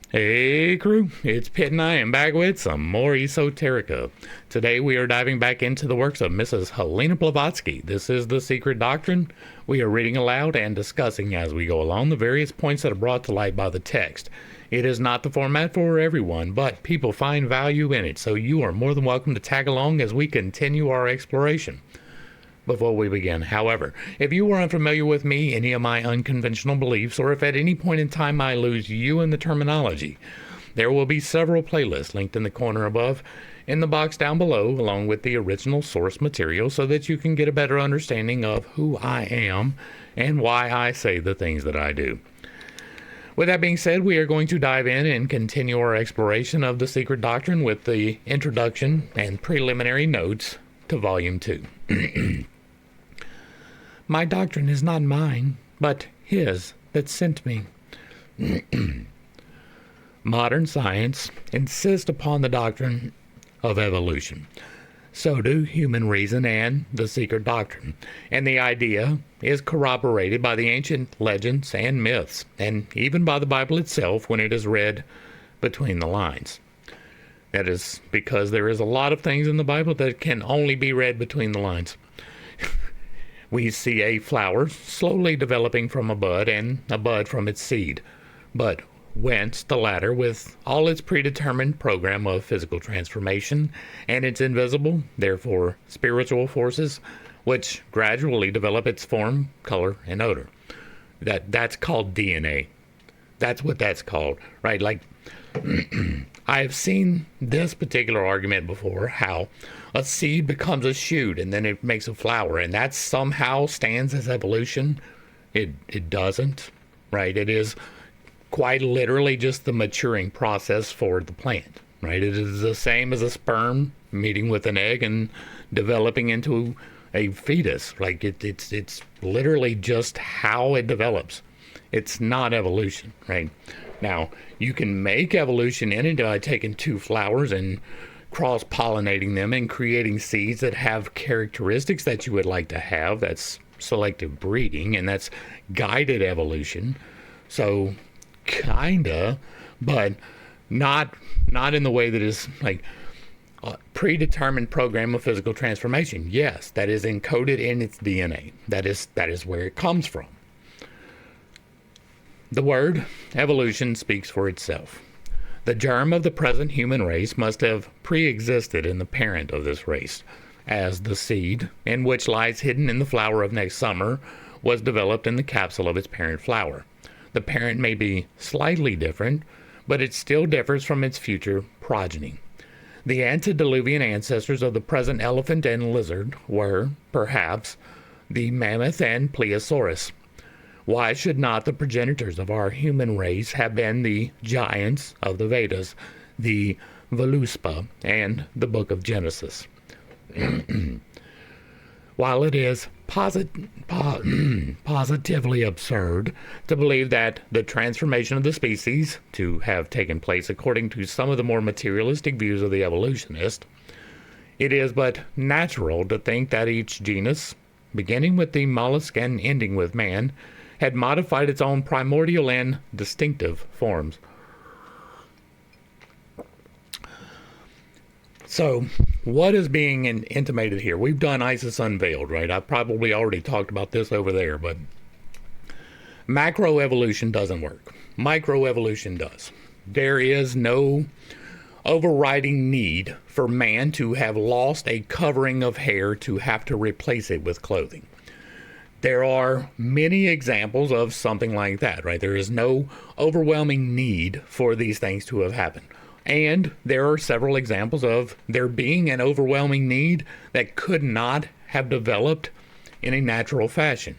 Hey crew, it's Pitt and I am back with some more Esoterica. Today we are diving back into the works of Mrs. Helena Blavatsky. This is The Secret Doctrine. We are reading aloud and discussing as we go along the various points that are brought to light by the text. It is not the format for everyone, but people find value in it, so you are more than welcome to tag along as we continue our exploration. Before we begin, however, if you are unfamiliar with me, any of my unconventional beliefs, or if at any point in time I lose you in the terminology, there will be several playlists linked in the corner above, in the box down below, along with the original source material so that you can get a better understanding of who I am and why I say the things that I do. With that being said, we are going to dive in and continue our exploration of the Secret Doctrine with the introduction and preliminary notes to Volume 2. My doctrine is not mine, but his that sent me. Modern science insists upon the doctrine of evolution. So do human reason and the secret doctrine. And the idea is corroborated by the ancient legends and myths, and even by the Bible itself when it is read between the lines. That is because there is a lot of things in the Bible that can only be read between the lines. We see a flower slowly developing from a bud and a bud from its seed. But whence the latter with all its predetermined program of physical transformation and its invisible, therefore spiritual forces, which gradually develop its form, color, and odor. That's called DNA. That's what that's called, right? Like, I've seen this particular argument before, how a seed becomes a shoot and then it makes a flower, and that somehow stands as evolution. It doesn't, right? It is quite literally just the maturing process for the plant, right? It is the same as a sperm meeting with an egg and developing into a fetus. Like it's literally just how it develops. It's not evolution, right? Now, you can make evolution in it by taking two flowers and cross-pollinating them and creating seeds that have characteristics that you would like to have. That's selective breeding, and that's guided evolution. So, kinda, but not in the way that is like a predetermined program of physical transformation. Yes, that is encoded in its DNA. That is where it comes from. The word evolution speaks for itself. The germ of the present human race must have pre-existed in the parent of this race, as the seed, in which lies hidden in the flower of next summer, was developed in the capsule of its parent flower. The parent may be slightly different, but it still differs from its future progeny. The antediluvian ancestors of the present elephant and lizard were, perhaps, the mammoth and plesiosaurus. Why should not the progenitors of our human race have been the giants of the Vedas, the Voluspa, and the Book of Genesis? While it is positively absurd to believe that the transformation of the species to have taken place according to some of the more materialistic views of the evolutionist, it is but natural to think that each genus, beginning with the mollusk and ending with man, had modified its own primordial and distinctive forms. So, what is being intimated here? We've done Isis Unveiled, right? I've probably already talked about this over there, but macroevolution doesn't work. Microevolution does. There is no overriding need for man to have lost a covering of hair to have to replace it with clothing. There are many examples of something like that, right? There is no overwhelming need for these things to have happened. And there are several examples of there being an overwhelming need that could not have developed in a natural fashion.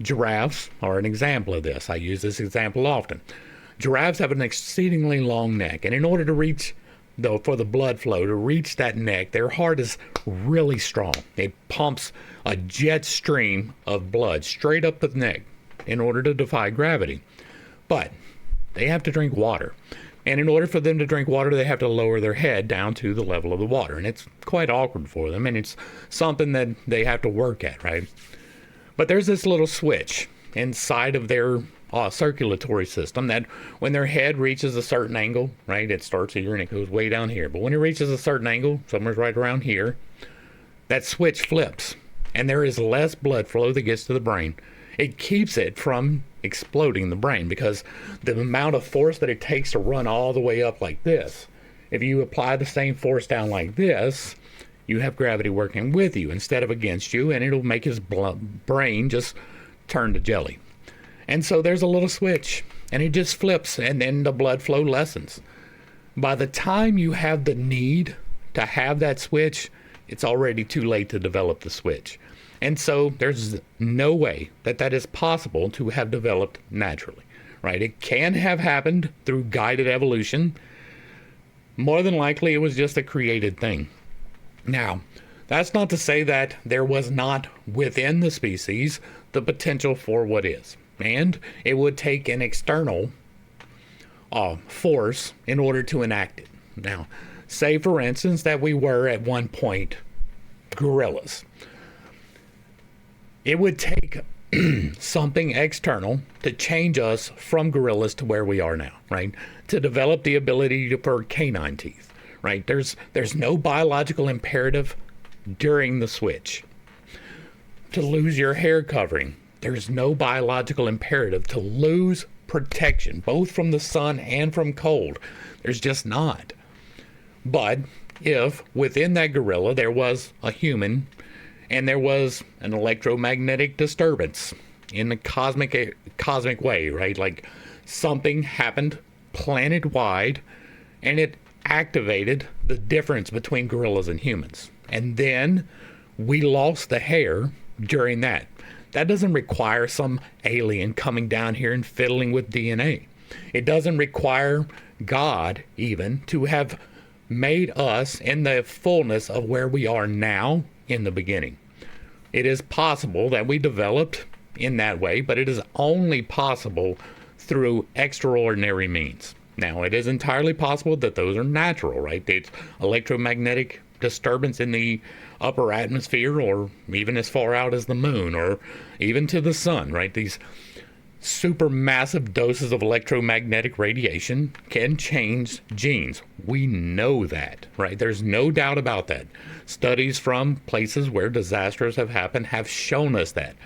Giraffes are an example of this. I use this example often. Giraffes have an exceedingly long neck, and in order to reach, for the blood flow to reach that neck, their heart is really strong. It pumps a jet stream of blood straight up the neck in order to defy gravity. But they have to drink water. And in order for them to drink water, they have to lower their head down to the level of the water. And it's quite awkward for them, and it's something that they have to work at, right? But there's this little switch inside of their circulatory system that when their head reaches a certain angle, right, it starts here and it goes way down here. But when it reaches a certain angle, somewhere right around here, that switch flips and there is less blood flow that gets to the brain. It keeps it from exploding the brain because the amount of force that it takes to run all the way up like this, if you apply the same force down like this, you have gravity working with you instead of against you, and it'll make his brain just turn to jelly. And so there's a little switch, and it just flips, and then the blood flow lessens. By the time you have the need to have that switch, it's already too late to develop the switch. And so there's no way that that is possible to have developed naturally, right? It can have happened through guided evolution. More than likely, it was just a created thing. Now, that's not to say that there was not within the species the potential for what is. And it would take an external force in order to enact it. Now, say for instance that we were at one point gorillas. It would take something external to change us from gorillas to where we are now, right? To develop the ability for canine teeth, right? There's no biological imperative during the switch. To lose your hair covering, there's no biological imperative to lose protection, both from the sun and from cold. There's just not. But if within that gorilla there was a human and there was an electromagnetic disturbance in the cosmic way, right? Like something happened planet-wide and it activated the difference between gorillas and humans. And then we lost the hair during that. That doesn't require some alien coming down here and fiddling with DNA. It doesn't require God even to have made us in the fullness of where we are now in the beginning. It is possible that we developed in that way, but it is only possible through extraordinary means. Now, it is entirely possible that those are natural, right? It's electromagnetic disturbance in the upper atmosphere, or even as far out as the moon, or even to the sun, right? These super massive doses of electromagnetic radiation can change genes. We know that, right? There's no doubt about that. Studies from places where disasters have happened have shown us that.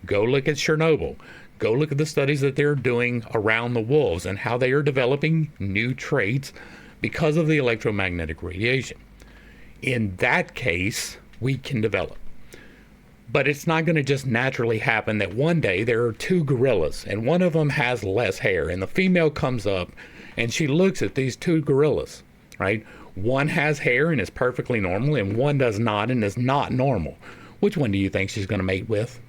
Go look at Chernobyl. Go look at the studies that they're doing around the wolves and how they are developing new traits because of the electromagnetic radiation. In that case, we can develop. But it's not going to just naturally happen that one day there are two gorillas and one of them has less hair, and the female comes up and she looks at these two gorillas, right? One has hair and is perfectly normal, and one does not and is not normal. Which one do you think she's going to mate with?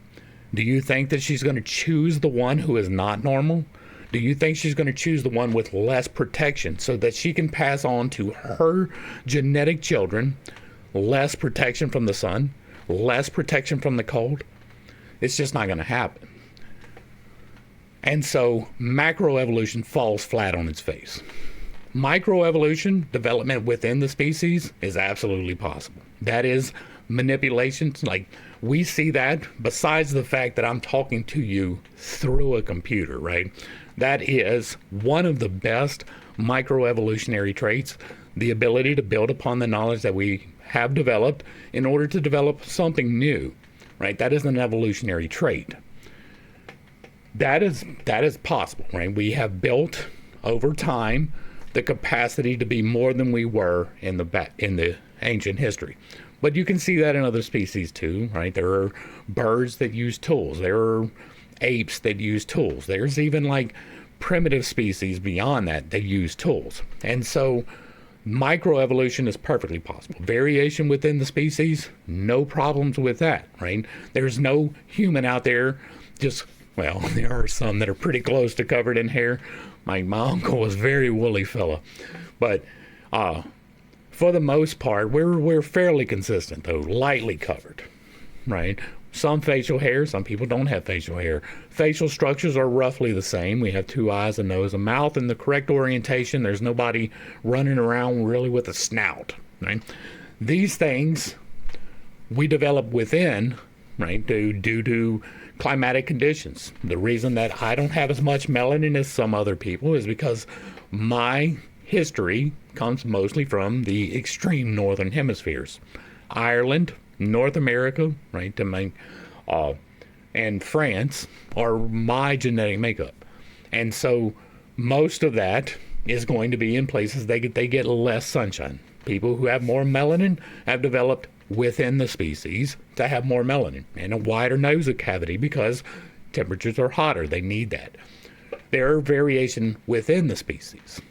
Do you think that she's going to choose the one who is not normal? Do you think she's going to choose the one with less protection so that she can pass on to her genetic children less protection from the sun, less protection from the cold? It's just not going to happen. And so macroevolution falls flat on its face. Microevolution, development within the species, is absolutely possible. That is manipulation. Like, we see that besides the fact that I'm talking to you through a computer, right? That is one of the best microevolutionary traits, the ability to build upon the knowledge that we have developed in order to develop something new, right? That is an evolutionary trait. That is possible, right? We have built over time the capacity to be more than we were in the ancient history. But you can see that in other species too, right? There are birds that use tools. There are apes that use tools. There's even like primitive species beyond that use tools. And so microevolution is perfectly possible. Variation within the species, no problems with that, right? There's no human out there well, there are some that are pretty close to covered in hair. My uncle was a very woolly fella. But for the most part, we're fairly consistent, though, lightly covered, right? Some facial hair, some people don't have facial hair. Facial structures are roughly the same. We have two eyes, a nose, a mouth, and the correct orientation. There's nobody running around really with a snout, right? These things we develop within right, due to climatic conditions. The reason that I don't have as much melanin as some other people is because my history comes mostly from the extreme northern hemispheres. Ireland, North America, right, and France are my genetic makeup. And so most of that is going to be in places they get less sunshine. People who have more melanin have developed within the species to have more melanin and a wider nose cavity because temperatures are hotter. They need that. There are variation within the species.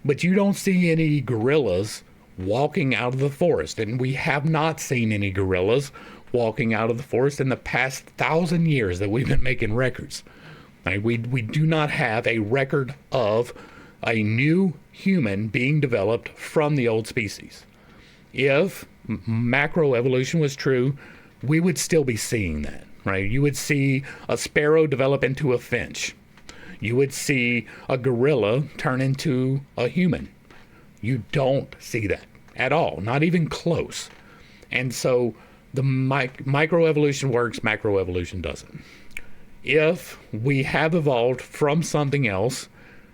But you don't see any gorillas walking out of the forest. And we have not seen any gorillas walking out of the forest in the past 1,000 years that we've been making records. Right? We do not have a record of a new human being developed from the old species. If macroevolution was true, we would still be seeing that, right? You would see a sparrow develop into a finch. You would see a gorilla turn into a human. You don't see that at all, not even close. And so the microevolution works, macroevolution doesn't. If we have evolved from something else,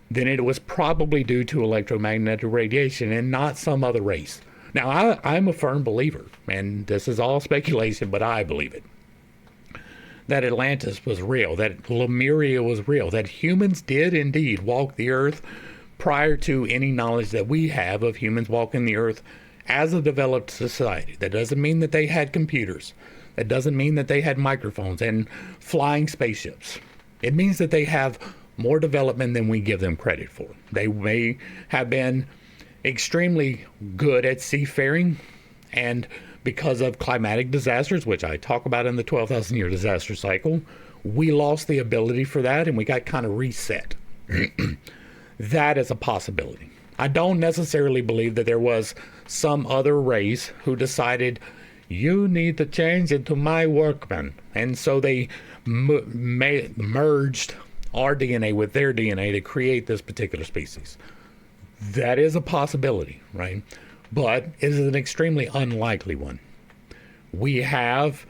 then it was probably due to electromagnetic radiation and not some other race. Now, I'm a firm believer, and this is all speculation, but I believe it, that Atlantis was real, that Lemuria was real, that humans did indeed walk the earth prior to any knowledge that we have of humans walking the earth as a developed society. That doesn't mean that they had computers. That doesn't mean that they had microphones and flying spaceships. It means that they have more development than we give them credit for. They may have been extremely good at seafaring, and because of climatic disasters, which I talk about in the 12,000 year disaster cycle, we lost the ability for that and we got kind of reset. That is a possibility. I don't necessarily believe that there was some other race who decided, you need to change into my workman. And so they merged our DNA with their DNA to create this particular species. That is a possibility, right? But it is an extremely unlikely one. We have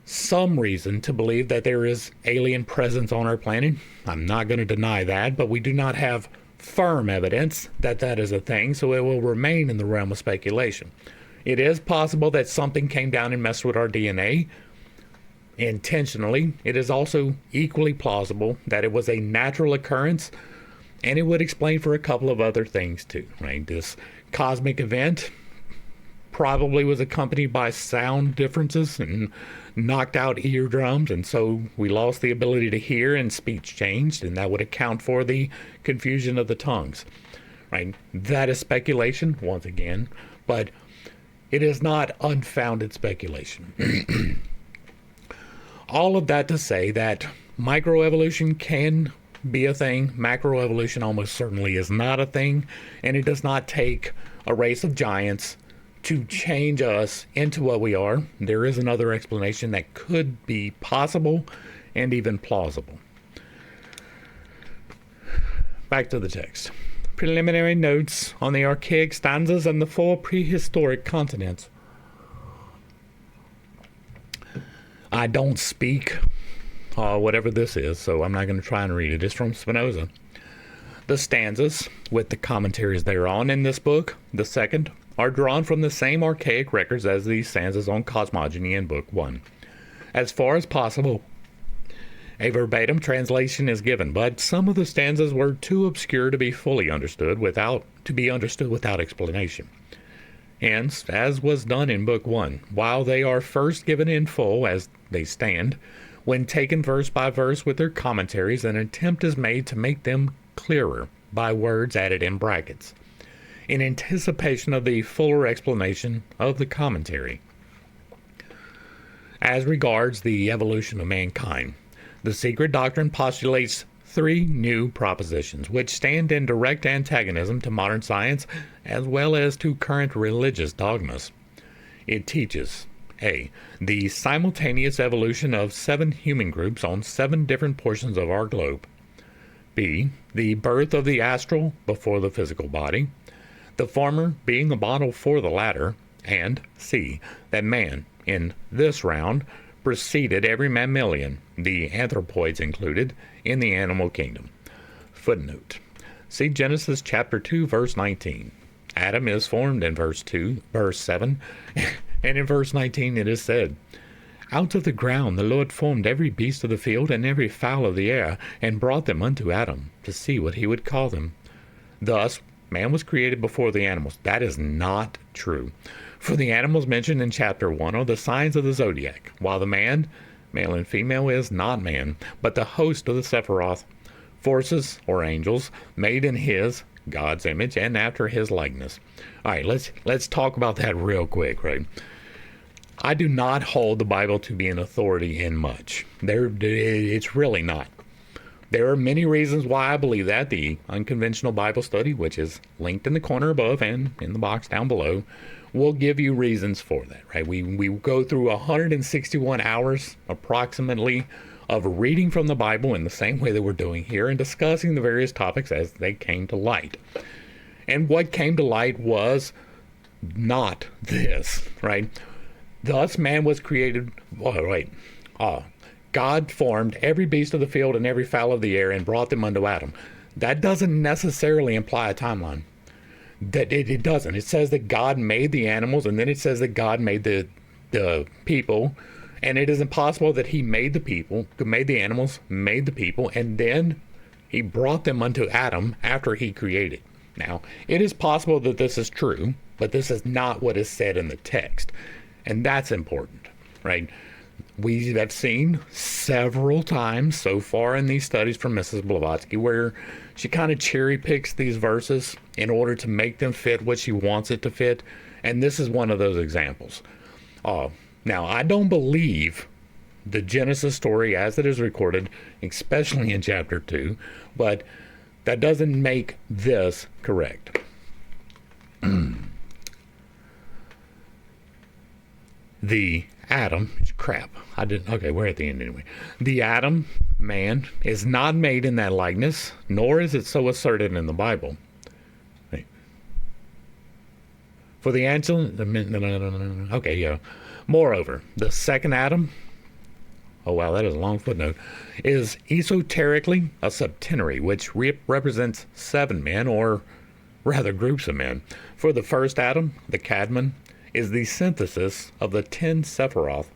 some reason to believe that there is alien presence on our planet. I'm not going to deny that, but we do not have firm evidence that that is a thing, so it will remain in the realm of speculation. It is possible that something came down and messed with our DNA intentionally. It is also equally plausible that it was a natural occurrence, and it would explain for a couple of other things too, right? This cosmic event probably was accompanied by sound differences and knocked out eardrums, and so we lost the ability to hear and speech changed, and that would account for the confusion of the tongues, right? That is speculation, once again, but it is not unfounded speculation. All of that to say that microevolution can be a thing. Macroevolution almost certainly is not a thing, and it does not take a race of giants to change us into what we are. There is another explanation that could be possible and even plausible. Back to the text. Preliminary notes on the archaic stanzas and the 4 prehistoric continents. I don't speak whatever this is, so I'm not going to try and read it. It's from Spinoza. The stanzas, with the commentaries thereon in this book, the second, are drawn from the same archaic records as the stanzas on cosmogony in Book 1. As far as possible, a verbatim translation is given, but some of the stanzas were too obscure to be fully understood without explanation. Hence, as was done in Book 1, while they are first given in full as they stand, when taken verse by verse with their commentaries, an attempt is made to make them clearer by words added in brackets, in anticipation of the fuller explanation of the commentary. As regards the evolution of mankind, the secret doctrine postulates 3 new propositions, which stand in direct antagonism to modern science as well as to current religious dogmas. It teaches: A. The simultaneous evolution of 7 human groups on 7 different portions of our globe. B. The birth of the astral before the physical body, the former being a model for the latter. And C. That man, in this round, preceded every mammalian, the anthropoids included, in the animal kingdom. Footnote. See Genesis chapter 2, verse 19. Adam is formed in verse 7, and in verse 19 it is said, "Out of the ground the Lord formed every beast of the field and every fowl of the air, and brought them unto Adam, to see what he would call them." Thus, man was created before the animals. That is not true. For the animals mentioned in chapter 1 are the signs of the zodiac, while the man, male and female, is not man, but the host of the Sephiroth, forces or angels made in his, God's image, and after his likeness. All right, let's talk about that real quick, right? I do not hold the Bible to be an authority in much. It's really not. There are many reasons why I believe that. The Unconventional Bible Study, which is linked in the corner above and in the box down below, will give you reasons for that, right? We go through 161 hours approximately of reading from the Bible in the same way that we're doing here and discussing the various topics as they came to light. And what came to light was not this, right? Thus man was created, God formed every beast of the field and every fowl of the air and brought them unto Adam. That doesn't necessarily imply a timeline. That it doesn't. It says that God made the animals, and then it says that God made the people, and it is impossible that he made the people, made the animals, made the people, and then he brought them unto Adam after he created. Now, it is possible that this is true, but this is not what is said in the text, and that's important, right? We have seen several times so far in these studies from Mrs. Blavatsky where she kind of cherry picks these verses in order to make them fit what she wants it to fit, and this is one of those examples. Now, I don't believe the Genesis story as it is recorded, especially in chapter 2, but that doesn't make this correct. The Adam, okay, we're at the end anyway. The Adam, man, is not made in that likeness, nor is it so asserted in the Bible. Right. For the angel, okay, yeah. Moreover, the second Adam, oh wow, that is a long footnote, is esoterically a septenary, which represents 7 men, or rather groups of men. For the first Adam, the Cadmon, is the synthesis of the 10 Sephiroth.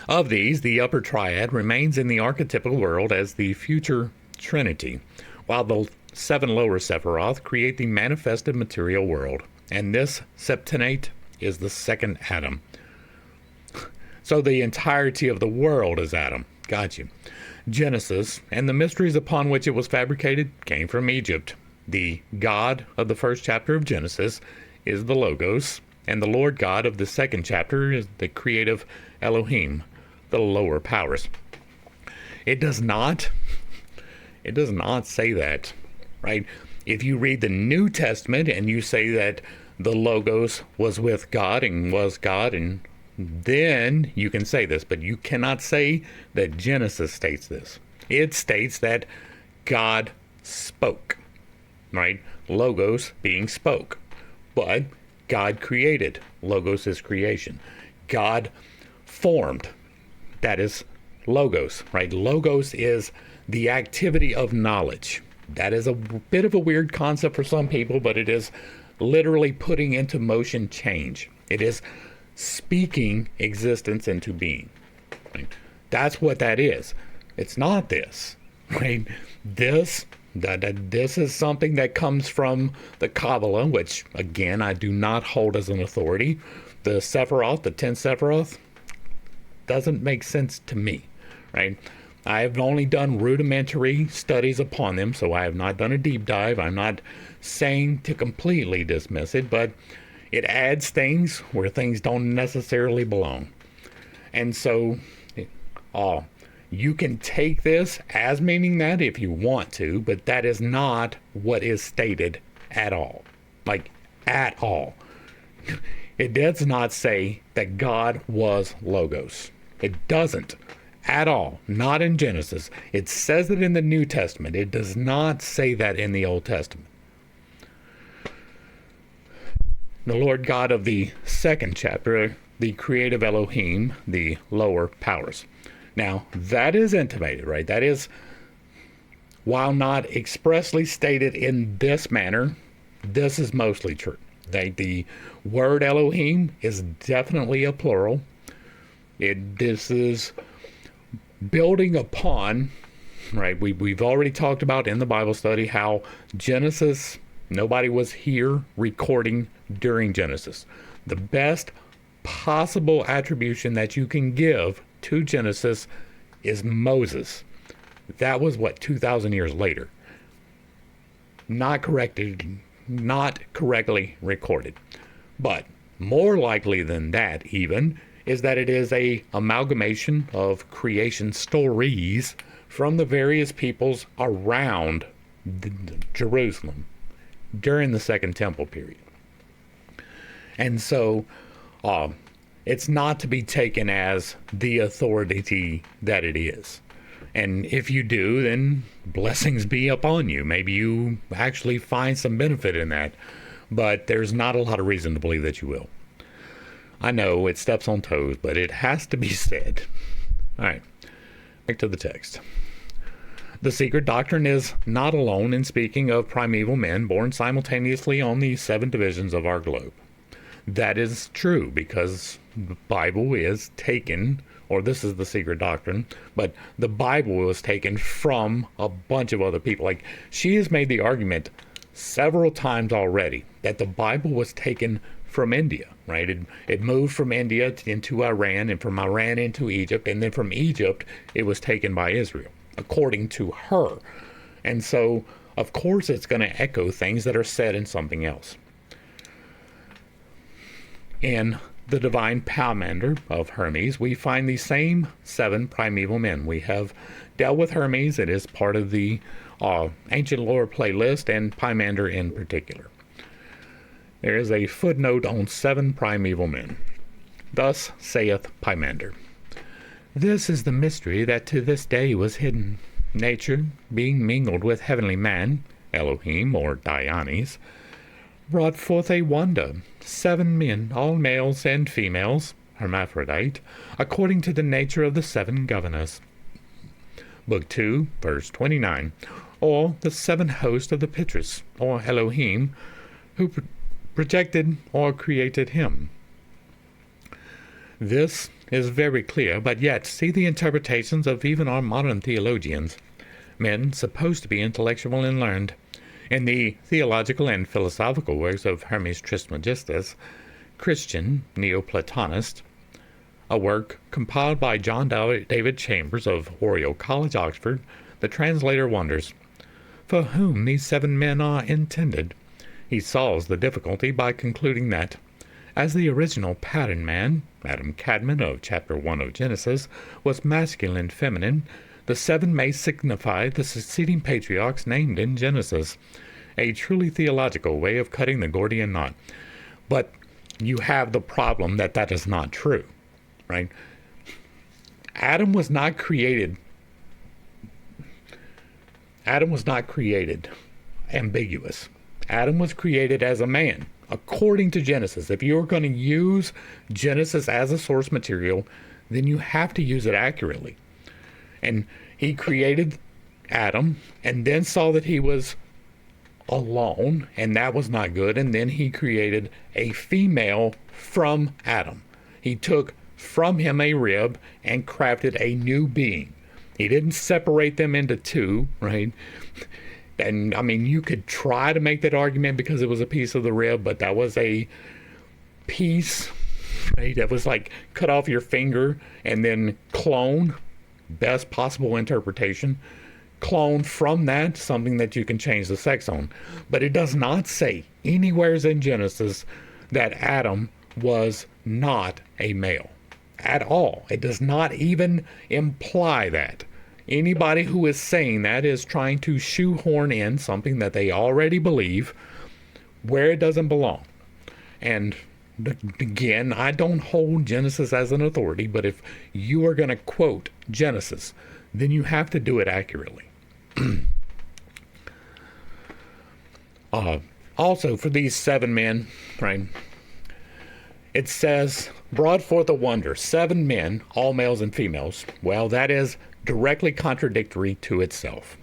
Of these, the upper triad remains in the archetypal world as the future Trinity, while the 7 lower Sephiroth create the manifested material world, and this septennate is the second Adam. So the entirety of the world is Adam. Got you. Genesis, and the mysteries upon which it was fabricated, came from Egypt. The God of the first chapter of Genesis is the Logos, and the Lord God of the second chapter is the creative Elohim, the lower powers. It does not say that, right? If you read the New Testament and you say that the Logos was with God and was God, and then you can say this, but you cannot say that Genesis states this. It states that God spoke, right? Logos being spoke. But God created. Logos is creation. God formed. That is Logos, right? Logos is the activity of knowledge. That is a bit of a weird concept for some people, but it is literally putting into motion change. It is speaking existence into being. Right? That's what that is. It's not this, right? This is something that comes from the Kabbalah, which, again, I do not hold as an authority. The Sephiroth, the 10 Sephiroth, doesn't make sense to me, right? I have only done rudimentary studies upon them, so I have not done a deep dive. I'm not saying to completely dismiss it, but it adds things where things don't necessarily belong. And so, you can take this as meaning that if you want to, but that is not what is stated at all. Like, at all. It does not say that God was Logos. It doesn't. At all. Not in Genesis. It says it in the New Testament. It does not say that in the Old Testament. The Lord God of the second chapter, the creative Elohim, the lower powers. Now, that is intimated, right? That is, while not expressly stated in this manner, this is mostly true. The word Elohim is definitely a plural. This is building upon, right? We've already talked about in the Bible study how Genesis, nobody was here recording during Genesis. The best possible attribution that you can give to Genesis is Moses. That was 2,000 years later. Not correctly recorded. But more likely than that even is that it is a amalgamation of creation stories from the various peoples around Jerusalem during the Second Temple period. And so it's not to be taken as the authority that it is. And if you do, then blessings be upon you. Maybe you actually find some benefit in that, but there's not a lot of reason to believe that you will. I know it steps on toes, but it has to be said. All right, back to the text. The secret doctrine is not alone in speaking of primeval men born simultaneously on the 7 divisions of our globe. That is true because the Bible is taken, or this is the secret doctrine, but the Bible was taken from a bunch of other people. Like, she has made the argument several times already that the Bible was taken from India, right? It moved from India into Iran, and from Iran into Egypt, and then from Egypt it was taken by Israel, according to her. And so, of course, it's going to echo things that are said in something else. In the divine pomander of Hermes, we find the same 7 primeval men. We have dealt with Hermes. It is part of the ancient lore playlist, and Pomander in particular. There is a footnote on 7 primeval men. Thus saith Pomander, "This is the mystery that to this day was hidden. Nature, being mingled with heavenly man, Elohim or Dionys, brought forth a wonder, 7 men, all males and females, hermaphrodite, according to the nature of the 7 governors." Book 2, verse 29, or the 7 hosts of the Pitris, or Elohim, who projected or created him. This is very clear, but yet see the interpretations of even our modern theologians, men supposed to be intellectual and learned. In the theological and philosophical works of Hermes Trismegistus, Christian Neoplatonist, a work compiled by John David Chambers of Oriel College, Oxford, the translator wonders, for whom these 7 men are intended. He solves the difficulty by concluding that, as the original pattern man, Adam Cadman of chapter 1 of Genesis, was masculine and feminine, the 7 may signify the succeeding patriarchs named in Genesis, a truly theological way of cutting the Gordian knot. But you have the problem that is not true, right? Adam was not created ambiguous. Adam was created as a man, according to Genesis. If you're going to use Genesis as a source material, then you have to use it accurately. And he created Adam, and then saw that he was alone, and that was not good, and then he created a female from Adam. He took from him a rib and crafted a new being. He didn't separate them into 2, right? And I mean, you could try to make that argument because it was a piece of the rib, but that was a piece, right? That was like cut off your finger and then clone, best possible interpretation, clone from that something that you can change the sex on. But it does not say anywhere in Genesis that Adam was not a male at all. It does not even imply that. Anybody who is saying that is trying to shoehorn in something that they already believe where it doesn't belong. And again, I don't hold Genesis as an authority, but if you are going to quote Genesis, then you have to do it accurately. Also, for these 7 men, right, It says, brought forth a wonder, 7 men, all males and females. Well, that is directly contradictory to itself.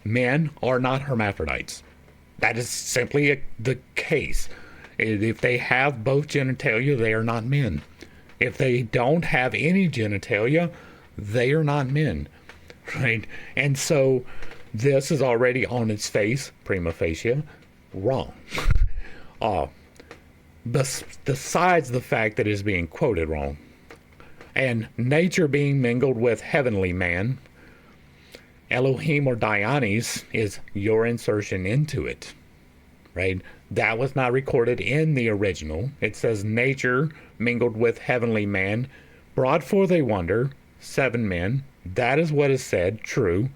Men are not hermaphrodites. That is simply the case. If they have both genitalia, they are not men. If they don't have any genitalia, they are not men, right? And so this is already on its face, prima facie, wrong. Besides the fact that it is being quoted wrong, and nature being mingled with heavenly man, Elohim or Dionys is your insertion into it, right? That was not recorded in the original. It says nature mingled with heavenly man, brought forth a wonder, 7 men. That is what is said, true.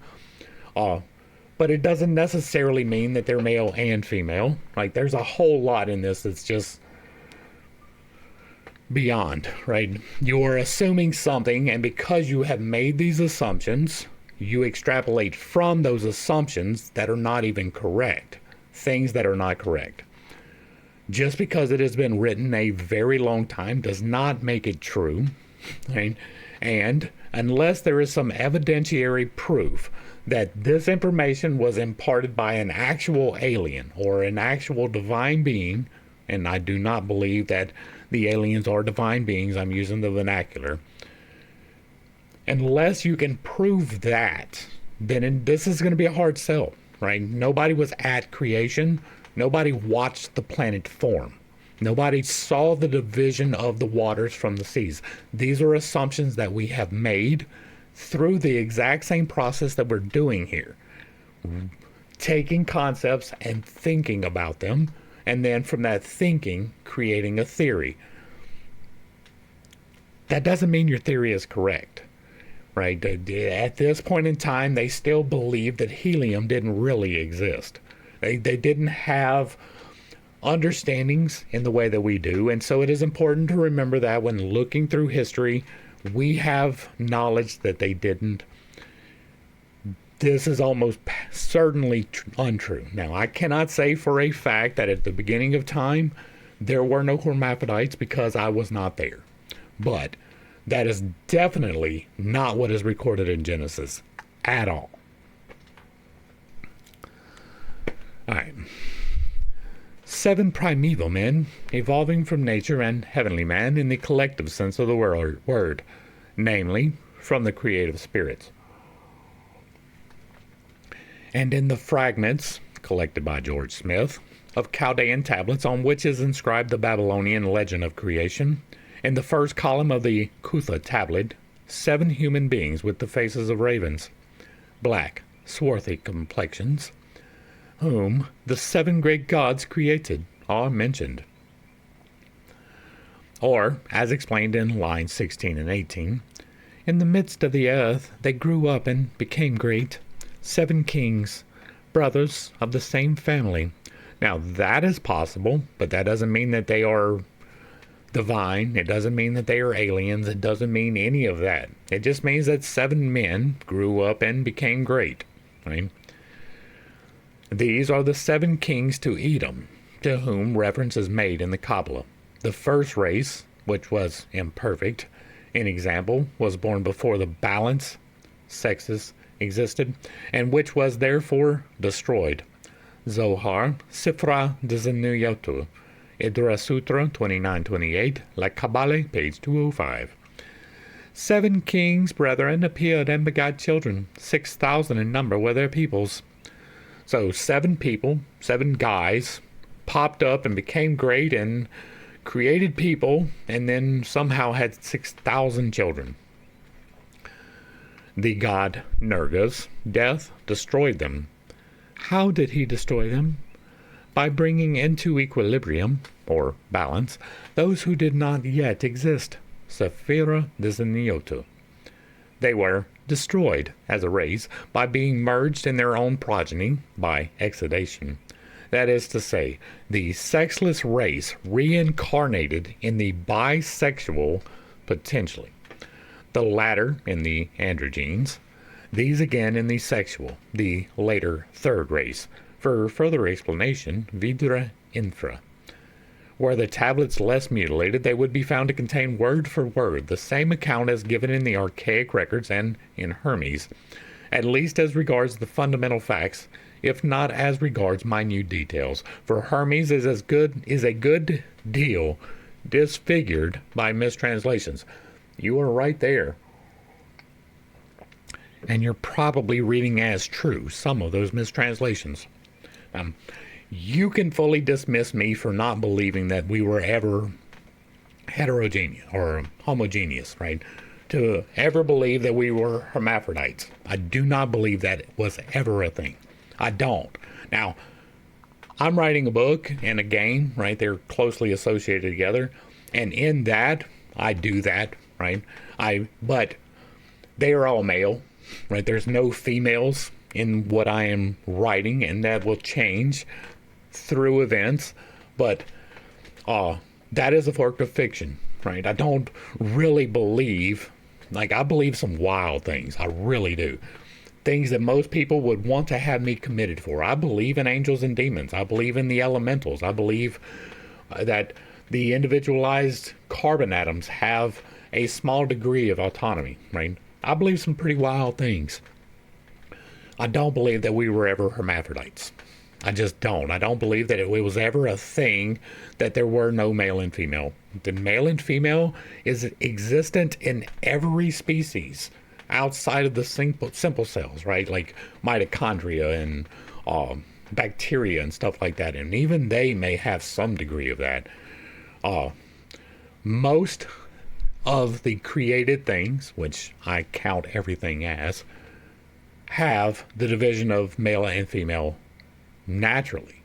But it doesn't necessarily mean that they're male and female. Like, there's a whole lot in this that's just beyond, right? You're assuming something, and because you have made these assumptions, you extrapolate from those assumptions that are not even correct. Things that are not correct. Just because it has been written a very long time does not make it true, right? And unless there is some evidentiary proof that this information was imparted by an actual alien or an actual divine being, and I do not believe that the aliens are divine beings, I'm using the vernacular. Unless you can prove that, then this is going to be a hard sell, right? Nobody was at creation. Nobody watched the planet form. Nobody saw the division of the waters from the seas. These are assumptions that we have made through the exact same process that we're doing here. Taking concepts and thinking about them, and then from that thinking, creating a theory. That doesn't mean your theory is correct, right? At this point in time, they still believe that helium didn't really exist. They didn't have understandings in the way that we do, and so it is important to remember that when looking through history, we have knowledge that they didn't. This is almost certainly untrue. Now, I cannot say for a fact that at the beginning of time there were no hermaphrodites because I was not there. But that is definitely not what is recorded in Genesis at all. All right. 7 primeval men, evolving from nature and heavenly man in the collective sense of the word, namely, from the creative spirits. And in the fragments, collected by George Smith, of Chaldean tablets on which is inscribed the Babylonian legend of creation, in the first column of the Kutha tablet, 7 human beings with the faces of ravens, black, swarthy complexions, whom the 7 great gods created are mentioned. Or, as explained in lines 16 and 18, in the midst of the earth they grew up and became great, 7 kings, brothers of the same family. Now, that is possible, but that doesn't mean that they are divine. It doesn't mean that they are aliens. It doesn't mean any of that. It just means that 7 men grew up and became great, right? These are the 7 kings to Edom, to whom reference is made in the Kabbalah. The first race, which was imperfect, in example, was born before the balance, sexes, existed, and which was therefore destroyed. Zohar, Sifra de Zenuyotu, Idra Sutra 2928, La Kabbalah, page 205. 7 kings, brethren, appeared and begot children. 6,000 in number were their peoples. So 7 people, 7 guys, popped up and became great and created people, and then somehow had 6,000 children. The god Nerga's death destroyed them. How did he destroy them? By bringing into equilibrium, or balance, those who did not yet exist. Sephira de Zeniotu. They were destroyed as a race by being merged in their own progeny by exudation. That is to say, the sexless race reincarnated in the bisexual potentially. The latter in the androgenes, these again in the sexual, the later third race. For further explanation, vidra infra. Were the tablets less mutilated, they would be found to contain word for word the same account as given in the archaic records and in Hermes, at least as regards the fundamental facts, if not as regards minute details. For Hermes is a good deal disfigured by mistranslations. You are right there. And you're probably reading as true some of those mistranslations. You can fully dismiss me for not believing that we were ever heterogeneous or homogeneous, right? To ever believe that we were hermaphrodites. I do not believe that was ever a thing. I don't. Now, I'm writing a book and a game, right? They're closely associated together. And in that, I do that, right? But they are all male, right? There's no females in what I am writing, and that will change through events. But that is a fork of fiction, right? I don't really believe, I believe some wild things. I really do. Things that most people would want to have me committed for. I believe in angels and demons. I believe in the elementals. I believe that the individualized carbon atoms have a small degree of autonomy, right? I believe some pretty wild things. I don't believe that we were ever hermaphrodites. I just don't. I don't believe that it was ever a thing that there were no male and female. The male and female is existent in every species outside of the simple cells, right? Like mitochondria and bacteria and stuff like that. And even they may have some degree of that. Most of the created things, which I count everything as, have the division of male and female naturally.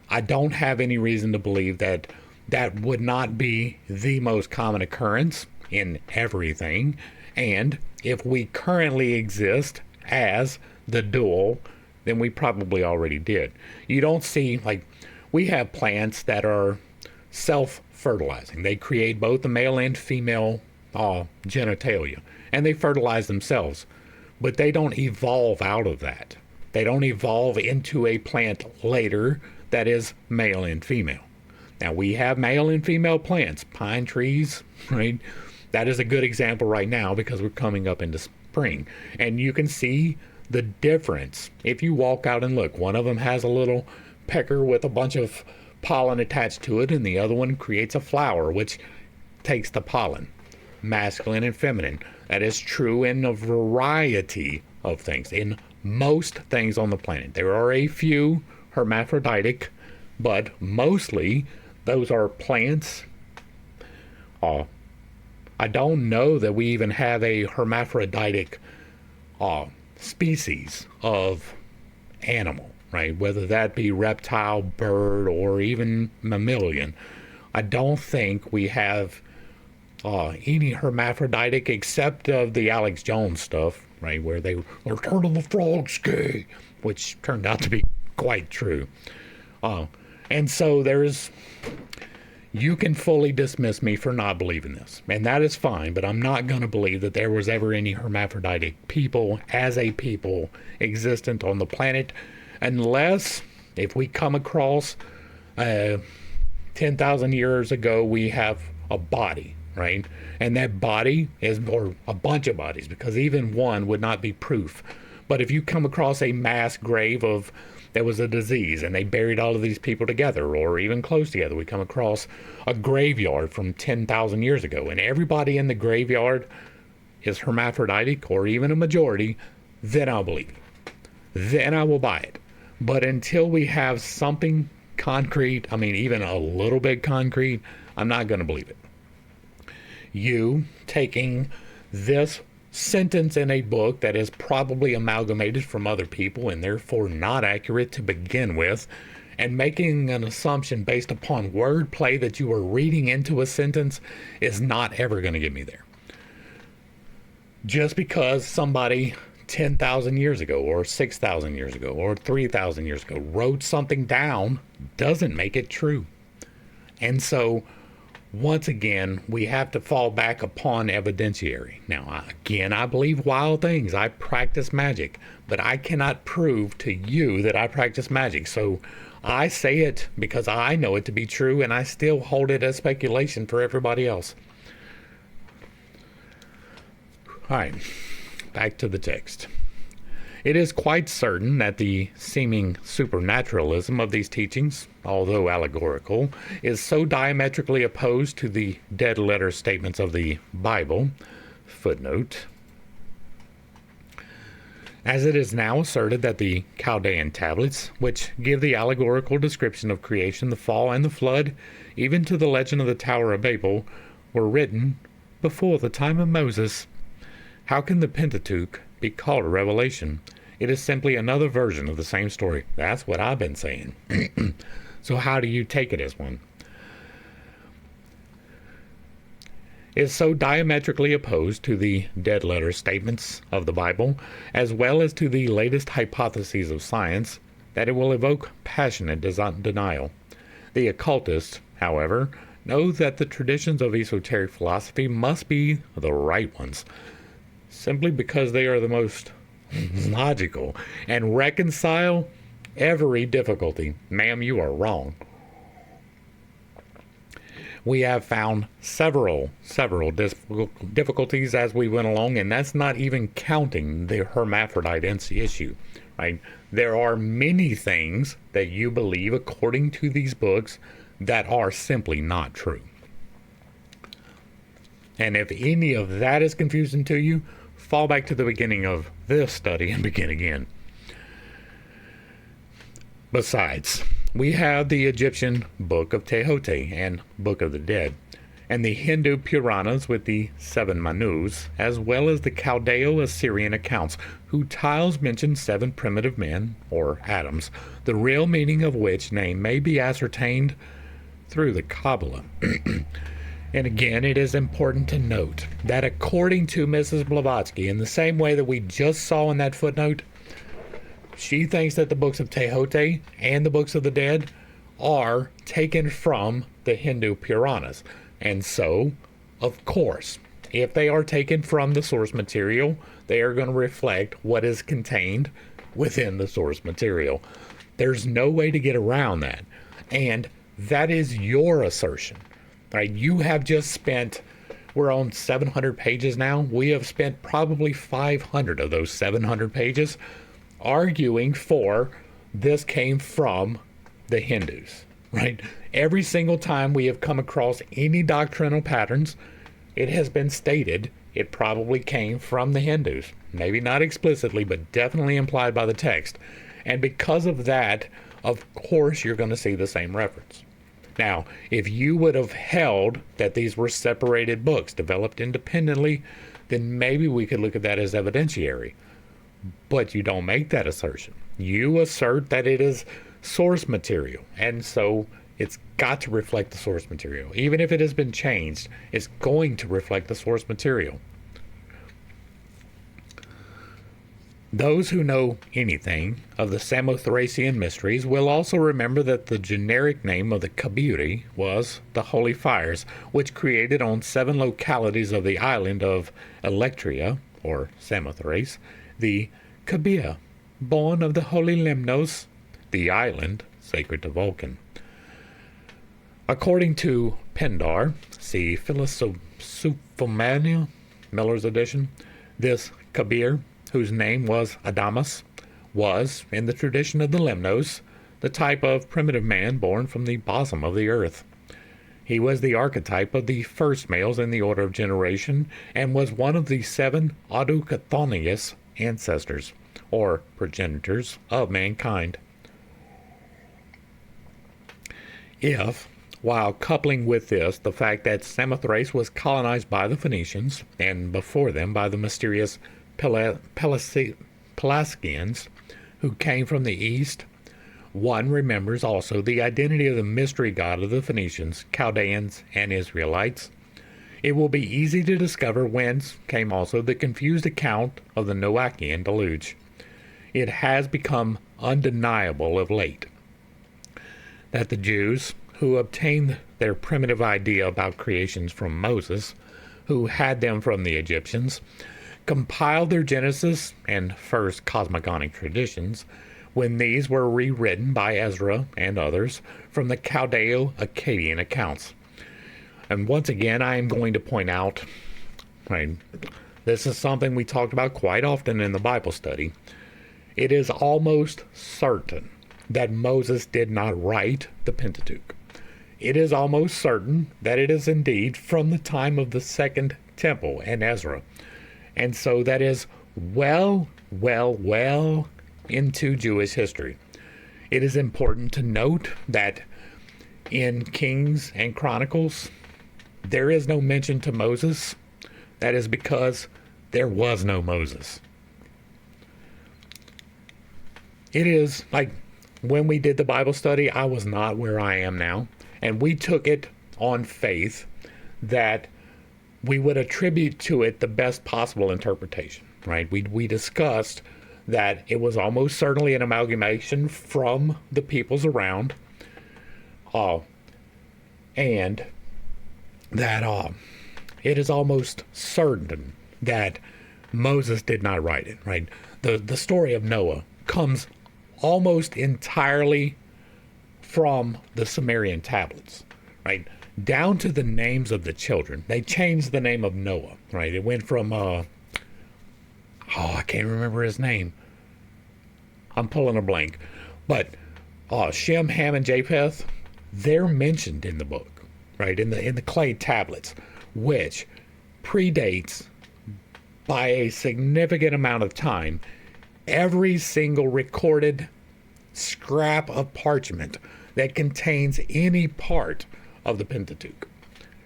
I don't have any reason to believe that that would not be the most common occurrence in everything. And if we currently exist as the dual, then we probably already did. You don't see, we have plants that are self-fertilizing. They create both the male and female genitalia, and they fertilize themselves. But they don't evolve out of that. They don't evolve into a plant later that is male and female. Now, we have male and female plants, pine trees, right? That is a good example right now because we're coming up into spring. And you can see the difference if you walk out and look. One of them has a little pecker with a bunch of pollen attached to it, and the other one creates a flower which takes the pollen, masculine and feminine. That is true in a variety of things, in most things on the planet. There are a few hermaphroditic, but mostly those are plants. I don't know that we even have a hermaphroditic species of animal, right? Whether that be reptile, bird, or even mammalian. I don't think we have any hermaphroditic except of the Alex Jones stuff, right? Where they were turning the frogs gay, which turned out to be quite true. And so you can fully dismiss me for not believing this, and that is fine, but I'm not going to believe that there was ever any hermaphroditic people as a people existent on the planet, unless if we come across 10,000 years ago, we have a body, right? And that body is, or a bunch of bodies, because even one would not be proof. But if you come across a mass grave of there was a disease and they buried all of these people together or even close together, we come across a graveyard from 10,000 years ago and everybody in the graveyard is hermaphroditic or even a majority, then I'll believe it. Then I will buy it. But until we have something concrete, even a little bit concrete, I'm not going to believe it. You taking this sentence in a book that is probably amalgamated from other people and therefore not accurate to begin with, and making an assumption based upon wordplay that you are reading into a sentence is not ever going to get me there. Just because somebody 10,000 years ago or 6,000 years ago or 3,000 years ago wrote something down doesn't make it true. And so once again, we have to fall back upon evidentiary. Now, again, I believe wild things. I practice magic, but I cannot prove to you that I practice magic. So I say it because I know it to be true, and I still hold it as speculation for everybody else. All right, back to the text. It is quite certain that the seeming supernaturalism of these teachings, although allegorical, is so diametrically opposed to the dead letter statements of the Bible, footnote, as it is now asserted that the Chaldean tablets, which give the allegorical description of creation, the fall, and the flood, even to the legend of the Tower of Babel, were written before the time of Moses. How can the Pentateuch be called a revelation? It is simply another version of the same story. That's what I've been saying. So how do you take it as one? It is so diametrically opposed to the dead letter statements of the Bible, as well as to the latest hypotheses of science, that it will evoke passionate denial. The occultists, however, know that the traditions of esoteric philosophy must be the right ones, simply because they are the most logical and reconcile every difficulty. Ma'am, you are wrong. We have found several difficulties as we went along, and that's not even counting the hermaphrodite issue, right? There are many things that you believe according to these books that are simply not true. And if any of that is confusing to you, fall back to the beginning of this study and begin again. Besides, we have the Egyptian Book of Tehote and Book of the Dead, and the Hindu Puranas with the 7 Manus, as well as the Chaldeo-Assyrian accounts, whose tiles mention 7 primitive men, or Adams, the real meaning of which name may be ascertained through the Kabbalah. And again, it is important to note that according to Mrs. Blavatsky, in the same way that we just saw in that footnote, she thinks that the books of Tehote and the books of the dead are taken from the Hindu Puranas. And so, of course, if they are taken from the source material, they are going to reflect what is contained within the source material. There's no way to get around that. And that is your assertion. Right, you have just spent, we're on 700 pages now. We have spent probably 500 of those 700 pages arguing for this came from the Hindus, right? Every single time we have come across any doctrinal patterns, it has been stated it probably came from the Hindus. Maybe not explicitly, but definitely implied by the text. And because of that, of course, you're going to see the same reference. Now, if you would have held that these were separated books developed independently, then maybe we could look at that as evidentiary. But you don't make that assertion. You assert that it is source material, and so it's got to reflect the source material. Even if it has been changed, it's going to reflect the source material. Those who know anything of the Samothracian mysteries will also remember that the generic name of the Kabiri was the Holy Fires, which created on 7 localities of the island of Electria, or Samothrace, the Kabir, born of the Holy Lemnos, the island sacred to Vulcan. According to Pindar, see Philosophomania, Miller's edition, this Kabir, whose name was Adamas, was, in the tradition of the Lemnos, the type of primitive man born from the bosom of the earth. He was the archetype of the first males in the order of generation, and was one of the 7 Auducathonius ancestors, or progenitors, of mankind. If, while coupling with this the fact that Samothrace was colonized by the Phoenicians, and before them by the mysterious Pelasgians, who came from the east, one remembers also the identity of the mystery god of the Phoenicians, Chaldeans, and Israelites. It will be easy to discover whence came also the confused account of the Noachian deluge. It has become undeniable of late that the Jews, who obtained their primitive idea about creations from Moses, who had them from the Egyptians, compiled their Genesis and first cosmogonic traditions when these were rewritten by Ezra and others from the Chaldeo-Akkadian accounts. And once again, I am going to point out, right, this is something we talked about quite often in the Bible study. It is almost certain that Moses did not write the Pentateuch. It is almost certain that it is indeed from the time of the Second Temple and Ezra. And so that is well into Jewish history. It is important to note that in Kings and Chronicles, there is no mention to Moses. That is because there was no Moses. It is like when we did the Bible study, I was not where I am now. And we took it on faith that we would attribute to it the best possible interpretation, right? We discussed that it was almost certainly an amalgamation from the peoples around, and that it is almost certain that Moses did not write it, right? The story of Noah comes almost entirely from the Sumerian tablets, right? Down to the names of the children. They changed the name of Noah, right? It went from, I can't remember his name. I'm pulling a blank. But Shem, Ham, and Japheth, they're mentioned in the book, right? In the clay tablets, which predates by a significant amount of time every single recorded scrap of parchment that contains any part of the Pentateuch,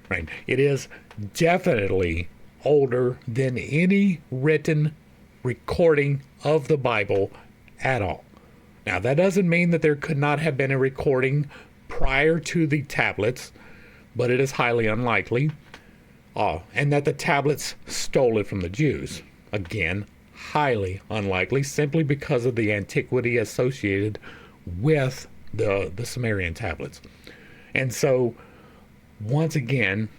right? It is definitely older than any written recording of the Bible at all. Now, that doesn't mean that there could not have been a recording prior to the tablets, but it is highly unlikely. And that the tablets stole it from the Jews. Again, highly unlikely, simply because of the antiquity associated with the Sumerian tablets. And so, once again,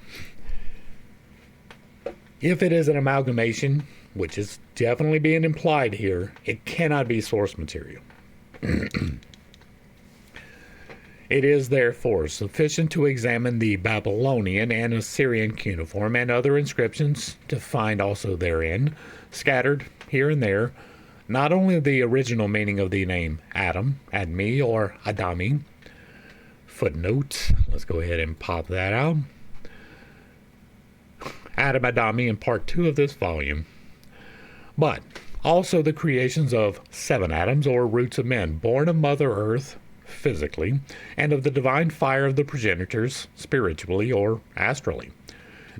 if it is an amalgamation, which is definitely being implied here, it cannot be source material. It is therefore sufficient to examine the Babylonian and Assyrian cuneiform and other inscriptions to find also therein, scattered here and there, not only the original meaning of the name Adam, Admi, or Adami. Footnote, let's go ahead and pop that out. Adam Adami in part 2 of this volume. But also the creations of 7 Adams, or roots of men, born of Mother Earth, physically, and of the divine fire of the progenitors, spiritually or astrally.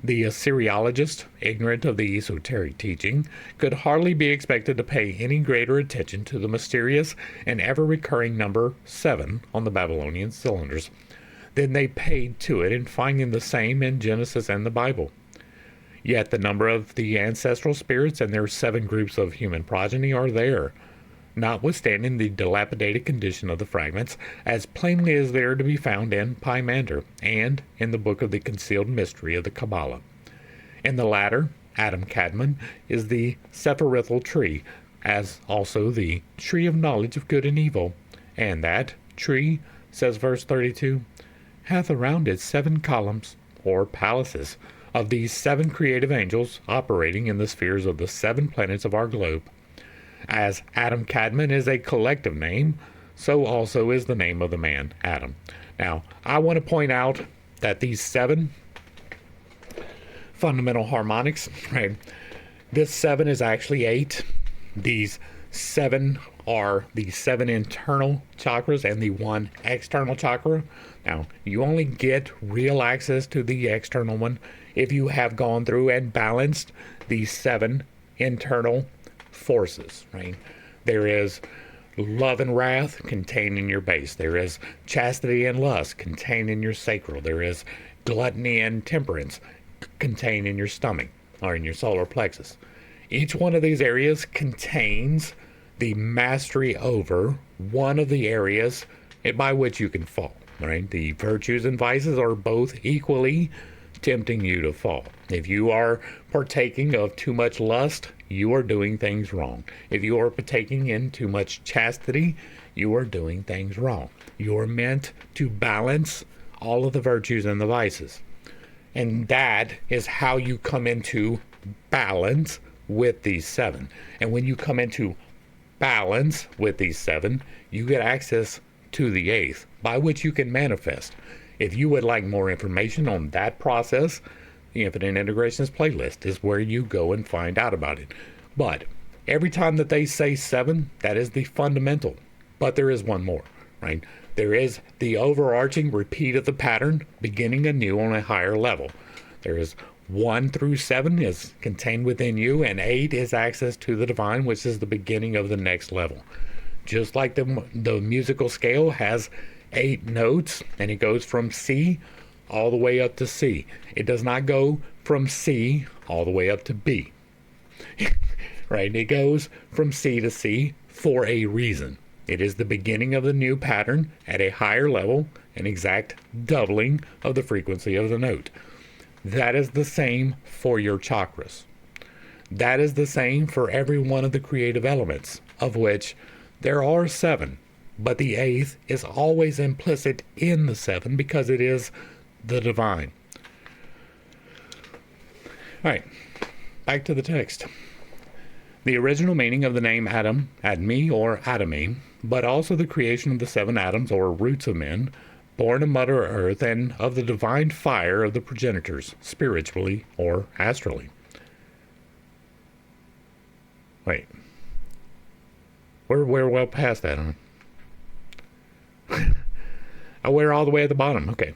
The Assyriologist, ignorant of the esoteric teaching, could hardly be expected to pay any greater attention to the mysterious and ever-recurring number 7 on the Babylonian cylinders than they paid to it in finding the same in Genesis and the Bible. Yet the number of the ancestral spirits and their 7 groups of human progeny are there, notwithstanding the dilapidated condition of the fragments, as plainly as they are to be found in Pymander and in the book of the concealed mystery of the Kabbalah. In the latter, Adam Kadmon is the sephirithal tree, as also the tree of knowledge of good and evil, and that tree, says verse 32, hath around it 7 columns, or palaces, of these 7 creative angels operating in the spheres of the 7 planets of our globe. As Adam Kadmon is a collective name, so also is the name of the man, Adam. Now, I want to point out that these 7 fundamental harmonics, right? This 7 is actually 8. These 7 are the 7 internal chakras and the 1 external chakra. Now, you only get real access to the external one if you have gone through and balanced these 7 internal forces, right? There is love and wrath contained in your base. There is chastity and lust contained in your sacral. There is gluttony and temperance contained in your stomach or in your solar plexus. Each one of these areas contains the mastery over one of the areas by which you can fall, right? The virtues and vices are both equally tempting you to fall. If you are partaking of too much lust, you are doing things wrong. If you are partaking in too much chastity, you are doing things wrong. You are meant to balance all of the virtues and the vices. And that is how you come into balance with these seven. And when you come into balance with these seven, you get access to the eighth, by which you can manifest. If you would like more information on that process, the Infinite Integrations playlist is where you go and find out about it. But every time that they say seven, that is the fundamental. But there is one more, right? There is the overarching repeat of the pattern, beginning anew on a higher level. There is 1 through 7 is contained within you, and 8 is access to the divine, which is the beginning of the next level. Just like the musical scale has 8 notes, and it goes from C all the way up to C. It does not go from C all the way up to B. Right? It goes from C to C for a reason. It is the beginning of the new pattern at a higher level, an exact doubling of the frequency of the note. That is the same for your chakras. That is the same for every one of the creative elements, of which there are 7. But the 8th is always implicit in the 7 because it is the divine. All right, back to the text. The original meaning of the name Adam, Admi or Adami, but also the creation of the 7 atoms or roots of men, born of Mother Earth and of the divine fire of the progenitors, spiritually or astrally. Wait. We're well past that, huh? Oh, we're all the way at the bottom. Okay.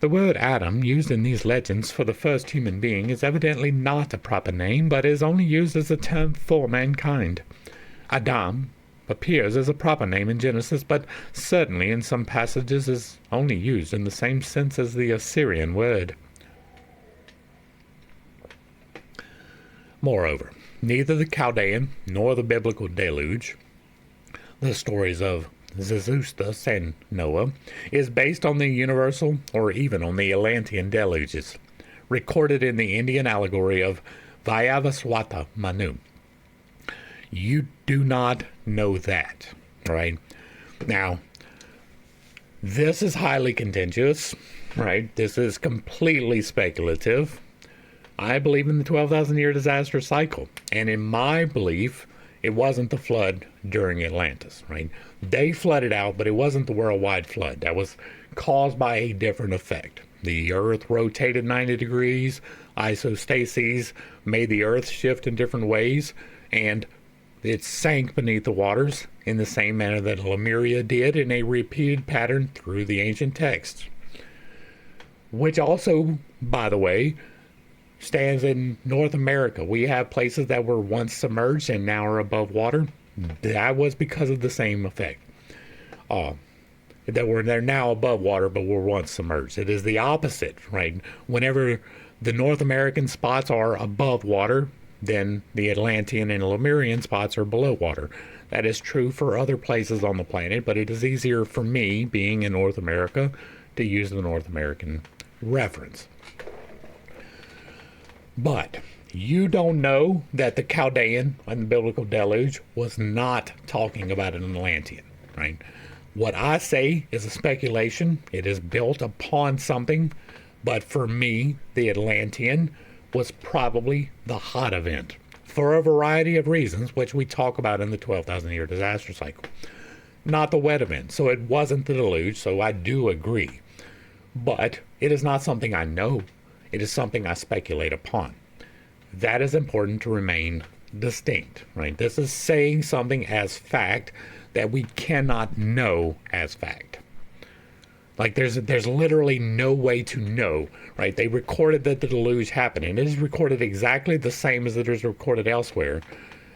The word Adam, used in these legends for the first human being, is evidently not a proper name, but is only used as a term for mankind. Adam appears as a proper name in Genesis, but certainly in some passages is only used in the same sense as the Assyrian word. Moreover, neither the Chaldean nor the biblical deluge, the stories of Zezustus and Noah, is based on the universal or even on the Atlantean deluges, recorded in the Indian allegory of Vayavaswata Manu. You do not know that, right? Now, this is highly contentious, right? This is completely speculative. I believe in the 12,000-year disaster cycle, and in my belief, it wasn't the flood during Atlantis, right? They flooded out, but it wasn't the worldwide flood. That was caused by a different effect. The Earth rotated 90 degrees, isostases made the Earth shift in different ways, and it sank beneath the waters in the same manner that Lemuria did in a repeated pattern through the ancient texts. Which also, by the way, stands in North America. We have places that were once submerged and now are above water. That was because of the same effect. They're now above water, but were once submerged. It is the opposite, right? Whenever the North American spots are above water, then the Atlantean and Lemurian spots are below water. That is true for other places on the planet, but it is easier for me, being in North America, to use the North American reference. But you don't know that the Chaldean and the biblical deluge was not talking about an Atlantean, right? What I say is a speculation. It is built upon something, but for me, the Atlantean was probably the hot event for a variety of reasons, which we talk about in the 12,000-year disaster cycle. Not the wet event, so it wasn't the deluge, so I do agree. But it is not something I know. It is something I speculate upon. That is important to remain distinct, right? This is saying something as fact that we cannot know as fact. Like there's literally no way to know, right? They recorded that the deluge happened, and it is recorded exactly the same as it is recorded elsewhere.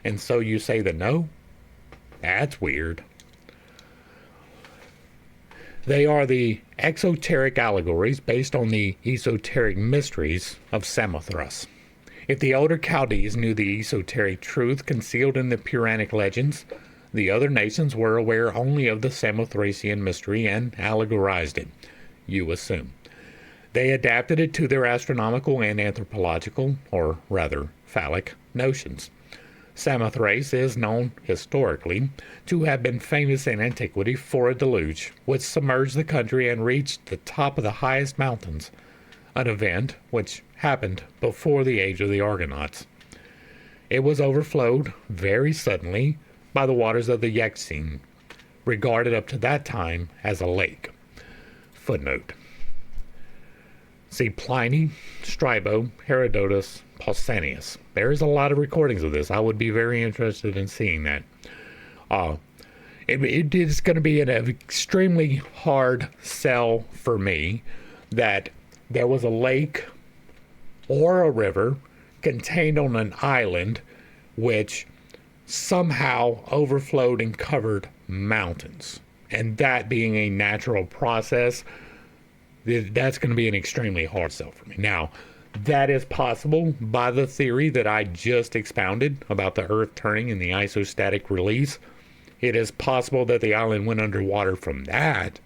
And so you say that no? That's weird. They are the exoteric allegories based on the esoteric mysteries of Samothrace. If the older Chaldees knew the esoteric truth concealed in the Puranic legends, The other nations were aware only of the Samothracian mystery and allegorized it, you assume. They adapted it to their astronomical and anthropological, or rather phallic, notions. Samothrace is known historically to have been famous in antiquity for a deluge which submerged the country and reached the top of the highest mountains, an event which happened before the age of the Argonauts. It was overflowed very suddenly by the waters of the Euxine, regarded up to that time as a lake. Footnote. See Pliny, Strabo, Herodotus, Pausanias. There is a lot of recordings of this. I would be very interested in seeing that. It is going to be an extremely hard sell for me that there was a lake or a river contained on an island which somehow overflowed and covered mountains. And that being a natural process, that's going to be an extremely hard sell for me. Now, that is possible by the theory that I just expounded about the Earth turning and the isostatic release. It is possible that the island went underwater from that,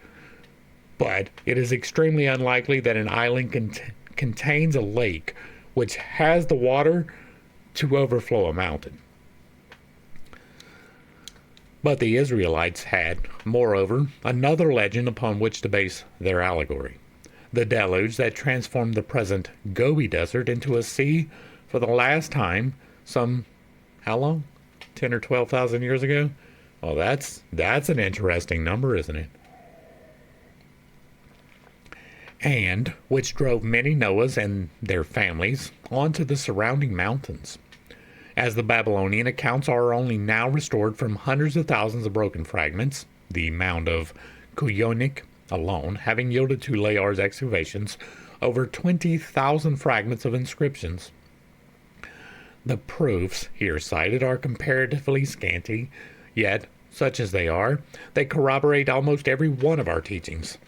but it is extremely unlikely that an island contains a lake which has the water to overflow a mountain. But the Israelites had, moreover, another legend upon which to base their allegory. The deluge that transformed the present Gobi Desert into a sea for the last time how long? 10 or 12,000 years ago? Well, that's an interesting number, isn't it? And which drove many Noahs and their families onto the surrounding mountains. As the Babylonian accounts are only now restored from hundreds of thousands of broken fragments, the mound of Kuyonik alone having yielded to Layard's excavations over 20,000 fragments of inscriptions. The proofs here cited are comparatively scanty, yet, such as they are, they corroborate almost every one of our teachings.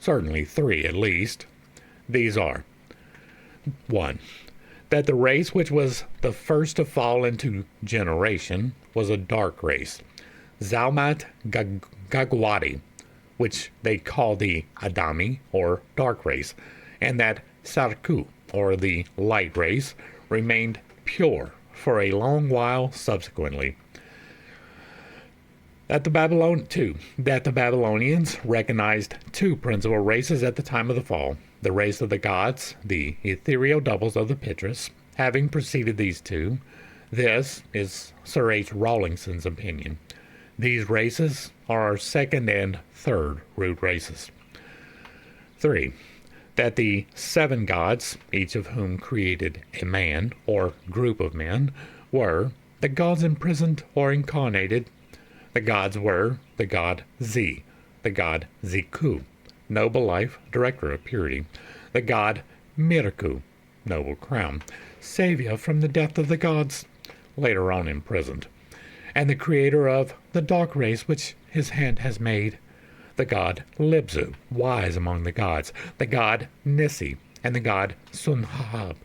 Certainly 3 at least. These are: 1. That the race which was the first to fall into generation was a dark race, Zalmat Gagwadi, which they call the Adami, or dark race, and that Sarku, or the light race, remained pure for a long while subsequently. That the Babylonians recognized 2 principal races at the time of the fall: the race of the gods, the ethereal doubles of the Pitris, having preceded these 2. This is Sir H. Rawlinson's opinion. These races are our second and third root races. 3. That the 7 gods, each of whom created a man or group of men, were the gods imprisoned or incarnated. The gods were the god Z, the god Ziku, noble life, director of purity, the god Miraku, noble crown, savior from the death of the gods, later on imprisoned, and the creator of the dark race which his hand has made, the god Libzu, wise among the gods, the god Nissi, and the god Sunhab,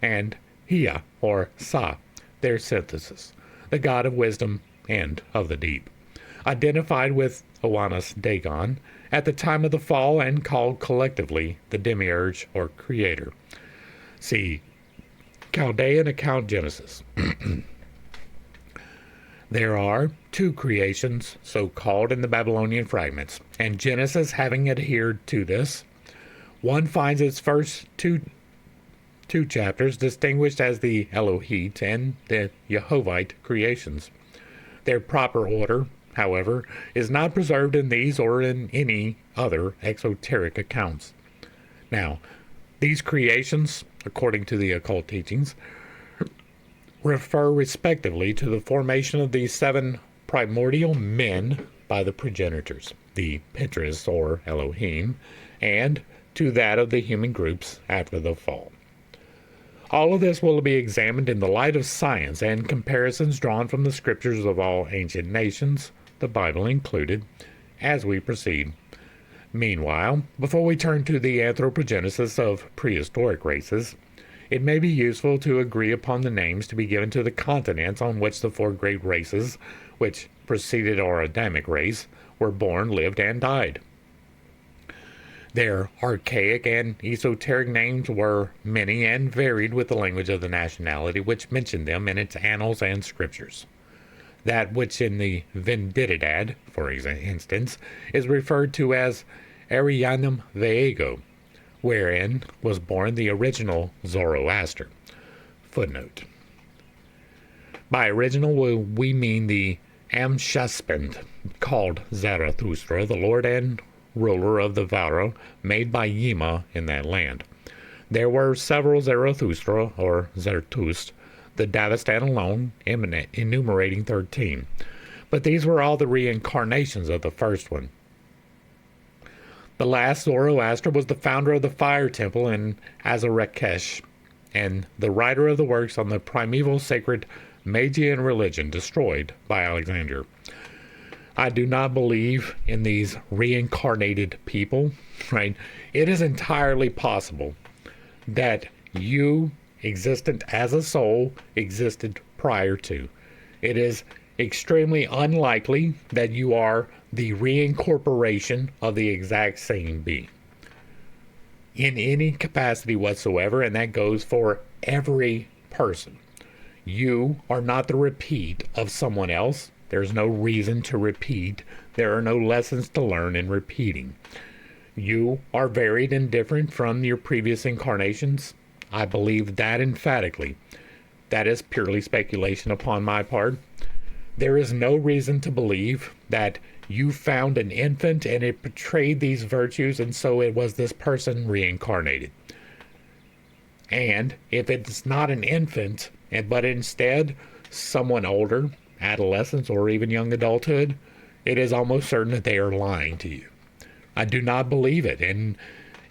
and Hia, or Sa, their synthesis, the god of wisdom and of the deep, identified with Oannes Dagon at the time of the fall and called collectively the Demiurge or Creator. See Chaldean account Genesis. There are 2 creations so called in the Babylonian fragments, and Genesis having adhered to this, one finds its first two chapters distinguished as the Elohite and the Yehovite creations. Their proper order, however, is not preserved in these or in any other exoteric accounts. Now, these creations, according to the occult teachings, refer respectively to the formation of these 7 primordial men by the progenitors, the Pitris or Elohim, and to that of the human groups after the fall. All of this will be examined in the light of science and comparisons drawn from the scriptures of all ancient nations, the Bible included, as we proceed. Meanwhile, before we turn to the anthropogenesis of prehistoric races, it may be useful to agree upon the names to be given to the continents on which the 4 great races, which preceded our Adamic race were born, lived, and died. Their archaic and esoteric names were many and varied with the language of the nationality which mentioned them in its annals and scriptures. That which in the Vendidad, for instance, is referred to as Arianum Vaego, wherein was born the original Zoroaster. Footnote. By original we mean the Amshaspend, called Zarathustra, the lord and ruler of the Vara, made by Yima in that land. There were several Zarathustra, or Zarathustra, the Davastan alone enumerating 13. But these were all the reincarnations of the first one. The last Zoroaster was the founder of the fire temple in Azarakesh, and the writer of the works on the primeval sacred Magian religion destroyed by Alexander. I do not believe in these reincarnated people, right? It is entirely possible that you, existent as a soul, existed prior to. It is extremely unlikely that you are the reincorporation of the exact same being in any capacity whatsoever, and that goes for every person. You are not the repeat of someone else. There's no reason to repeat. There are no lessons to learn in repeating. You are varied and different from your previous incarnations. I believe that emphatically. That is purely speculation upon my part. There is no reason to believe that you found an infant and it portrayed these virtues, and so it was this person reincarnated. And if it's not an infant, but instead someone older, adolescence, or even young adulthood, it is almost certain that they are lying to you. I do not believe it, and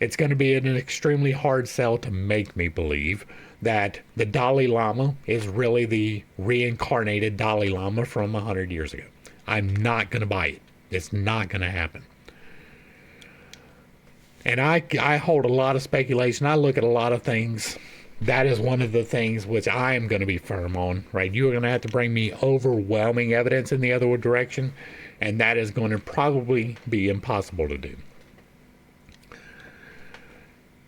it's going to be an extremely hard sell to make me believe that the Dalai Lama is really the reincarnated Dalai Lama from 100 years ago. I'm not going to buy it. It's not going to happen. And I hold a lot of speculation. I look at a lot of things. That is one of the things which I am going to be firm on, right? You are going to have to bring me overwhelming evidence in the other direction, and that is going to probably be impossible to do.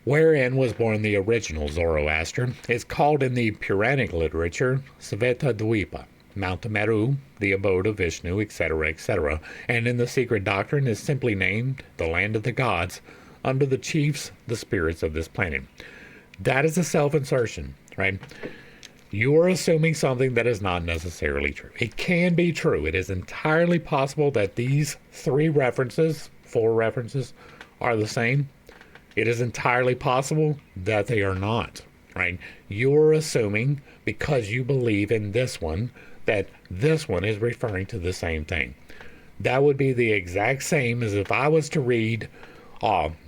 Wherein was born the original Zoroaster is called in the Puranic literature Sveta Dvipa, Mount Meru, the abode of Vishnu, etc., etc., and in the secret doctrine is simply named the land of the gods under the chiefs, the spirits of this planet. That is a self-insertion, right? You are assuming something that is not necessarily true. It can be true. It is entirely possible that these four references, are the same. It is entirely possible that they are not, right? You're assuming, because you believe in this one, that this one is referring to the same thing. That would be the exact same as if I was to read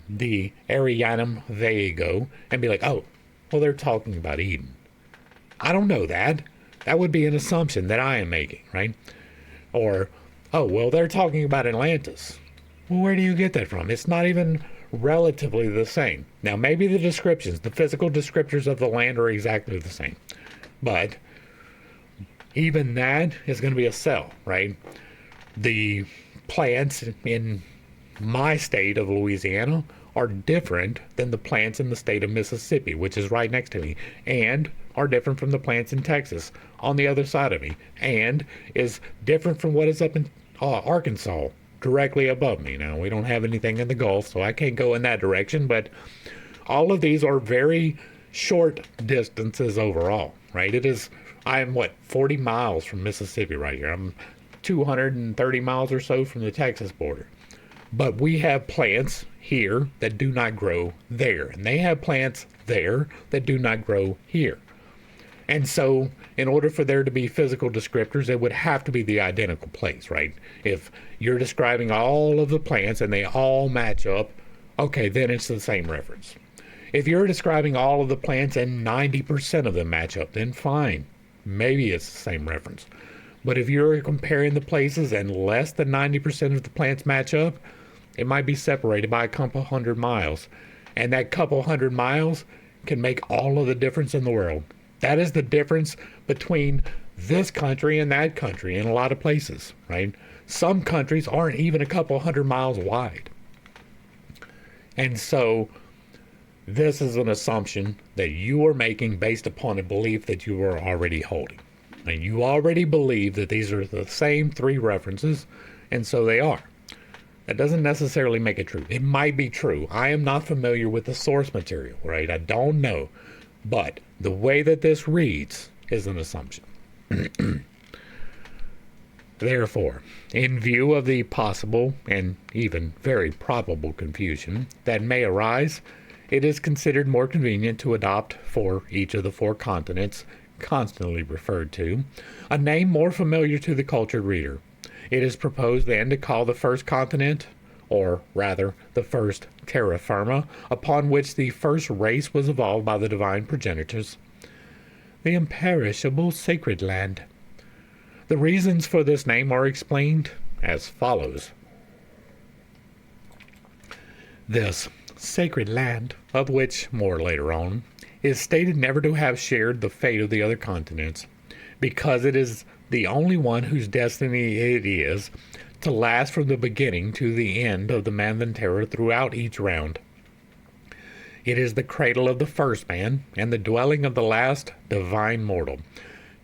the Arianum Vaego and be like, oh, well, they're talking about Eden. I don't know that. That would be an assumption that I am making, right? Or, oh, well, they're talking about Atlantis. Well, where do you get that from? It's not even relatively the same. Now, maybe the descriptions, the physical descriptors of the land are exactly the same. But even that is going to be a sell, right? The plants in my state of Louisiana are different than the plants in the state of Mississippi, which is right next to me, and are different from the plants in Texas on the other side of me, and is different from what is up in Arkansas directly above me. Now, we don't have anything in the Gulf, so I can't go in that direction, but all of these are very short distances overall, right? I'm 40 miles from Mississippi right here. I'm 230 miles or so from the Texas border. But we have plants here that do not grow there, and they have plants there that do not grow here. And so, in order for there to be physical descriptors, it would have to be the identical place, right? If you're describing all of the plants and they all match up, okay, then it's the same reference. If you're describing all of the plants and 90% of them match up, then fine. Maybe it's the same reference. But if you're comparing the places and less than 90% of the plants match up, it might be separated by a couple hundred miles. And that couple hundred miles can make all of the difference in the world. That is the difference between this country and that country in a lot of places, right? Some countries aren't even a couple hundred miles wide. And so this is an assumption that you are making based upon a belief that you are already holding. And you already believe that these are the same three references, and so they are. That doesn't necessarily make it true. It might be true. I am not familiar with the source material, right? I don't know. But the way that this reads is an assumption. Therefore, in view of the possible and even very probable confusion that may arise, it is considered more convenient to adopt for each of the four continents constantly referred to a name more familiar to the cultured reader. It is proposed then to call the first continent, or rather the first terra firma, upon which the first race was evolved by the divine progenitors, the imperishable sacred land. The reasons for this name are explained as follows. This sacred land, of which more later on, is stated never to have shared the fate of the other continents, because it is the only one whose destiny it is to last from the beginning to the end of the Manvantara throughout each round. It is the cradle of the first man and the dwelling of the last divine mortal,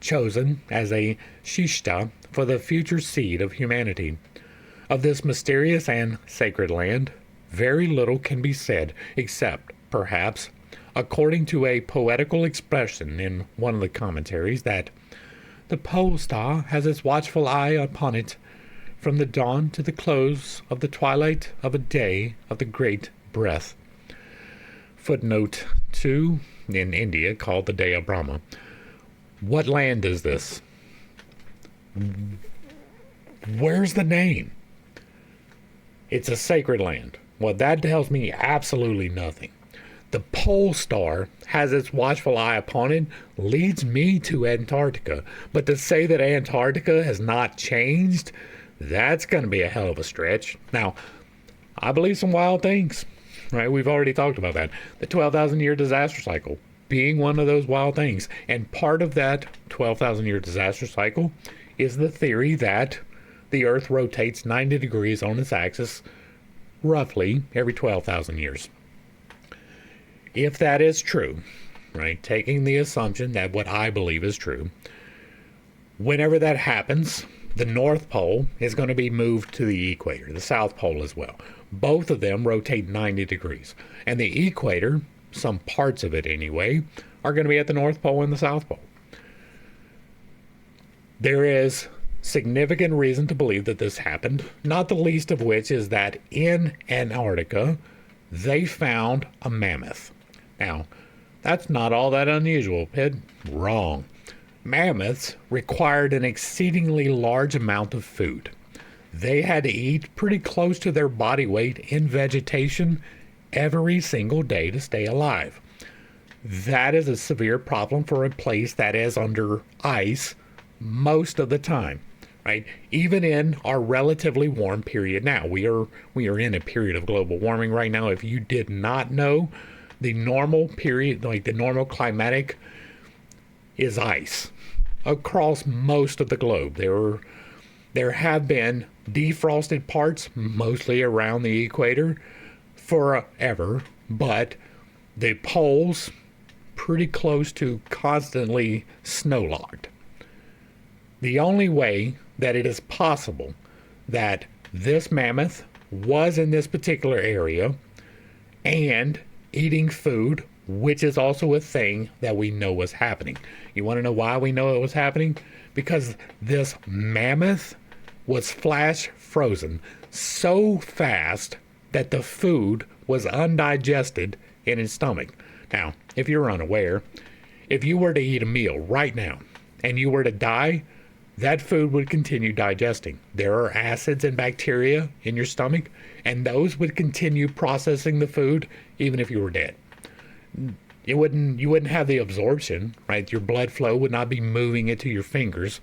chosen as a shishta for the future seed of humanity. Of this mysterious and sacred land, very little can be said, except, perhaps, according to a poetical expression in one of the commentaries, that the pole star has its watchful eye upon it from the dawn to the close of the twilight of a day of the great breath. Footnote 2, in India, called the Day of Brahma. What land is this? Where's the name? It's a sacred land. Well, that tells me absolutely nothing. The pole star has its watchful eye upon it leads me to Antarctica. But to say that Antarctica has not changed, that's going to be a hell of a stretch. Now, I believe some wild things, right? We've already talked about that. The 12,000-year disaster cycle being one of those wild things. And part of that 12,000-year disaster cycle is the theory that the Earth rotates 90 degrees on its axis roughly every 12,000 years. If that is true, right, taking the assumption that what I believe is true, whenever that happens, the North Pole is going to be moved to the equator, the South Pole as well. Both of them rotate 90 degrees. And the equator, some parts of it anyway, are going to be at the North Pole and the South Pole. There is significant reason to believe that this happened, not the least of which is that in Antarctica, they found a mammoth. Now, that's not all that unusual, Pid. Wrong. Mammoths required an exceedingly large amount of food. They had to eat pretty close to their body weight in vegetation every single day to stay alive. That is a severe problem for a place that is under ice most of the time, right? Even in our relatively warm period now. We are in a period of global warming right now. If you did not know, the normal period, like the normal climatic, is ice across most of the globe. There have been defrosted parts, mostly around the equator, forever, but the poles pretty close to constantly snowlocked. The only way that it is possible that this mammoth was in this particular area and eating food, which is also a thing that we know was happening. You want to know why we know it was happening? Because this mammoth was flash frozen so fast that the food was undigested in its stomach. Now, if you're unaware, if you were to eat a meal right now and you were to die, that food would continue digesting. There are acids and bacteria in your stomach, and those would continue processing the food even if you were dead. You wouldn't have the absorption, right? Your blood flow would not be moving it to your fingers,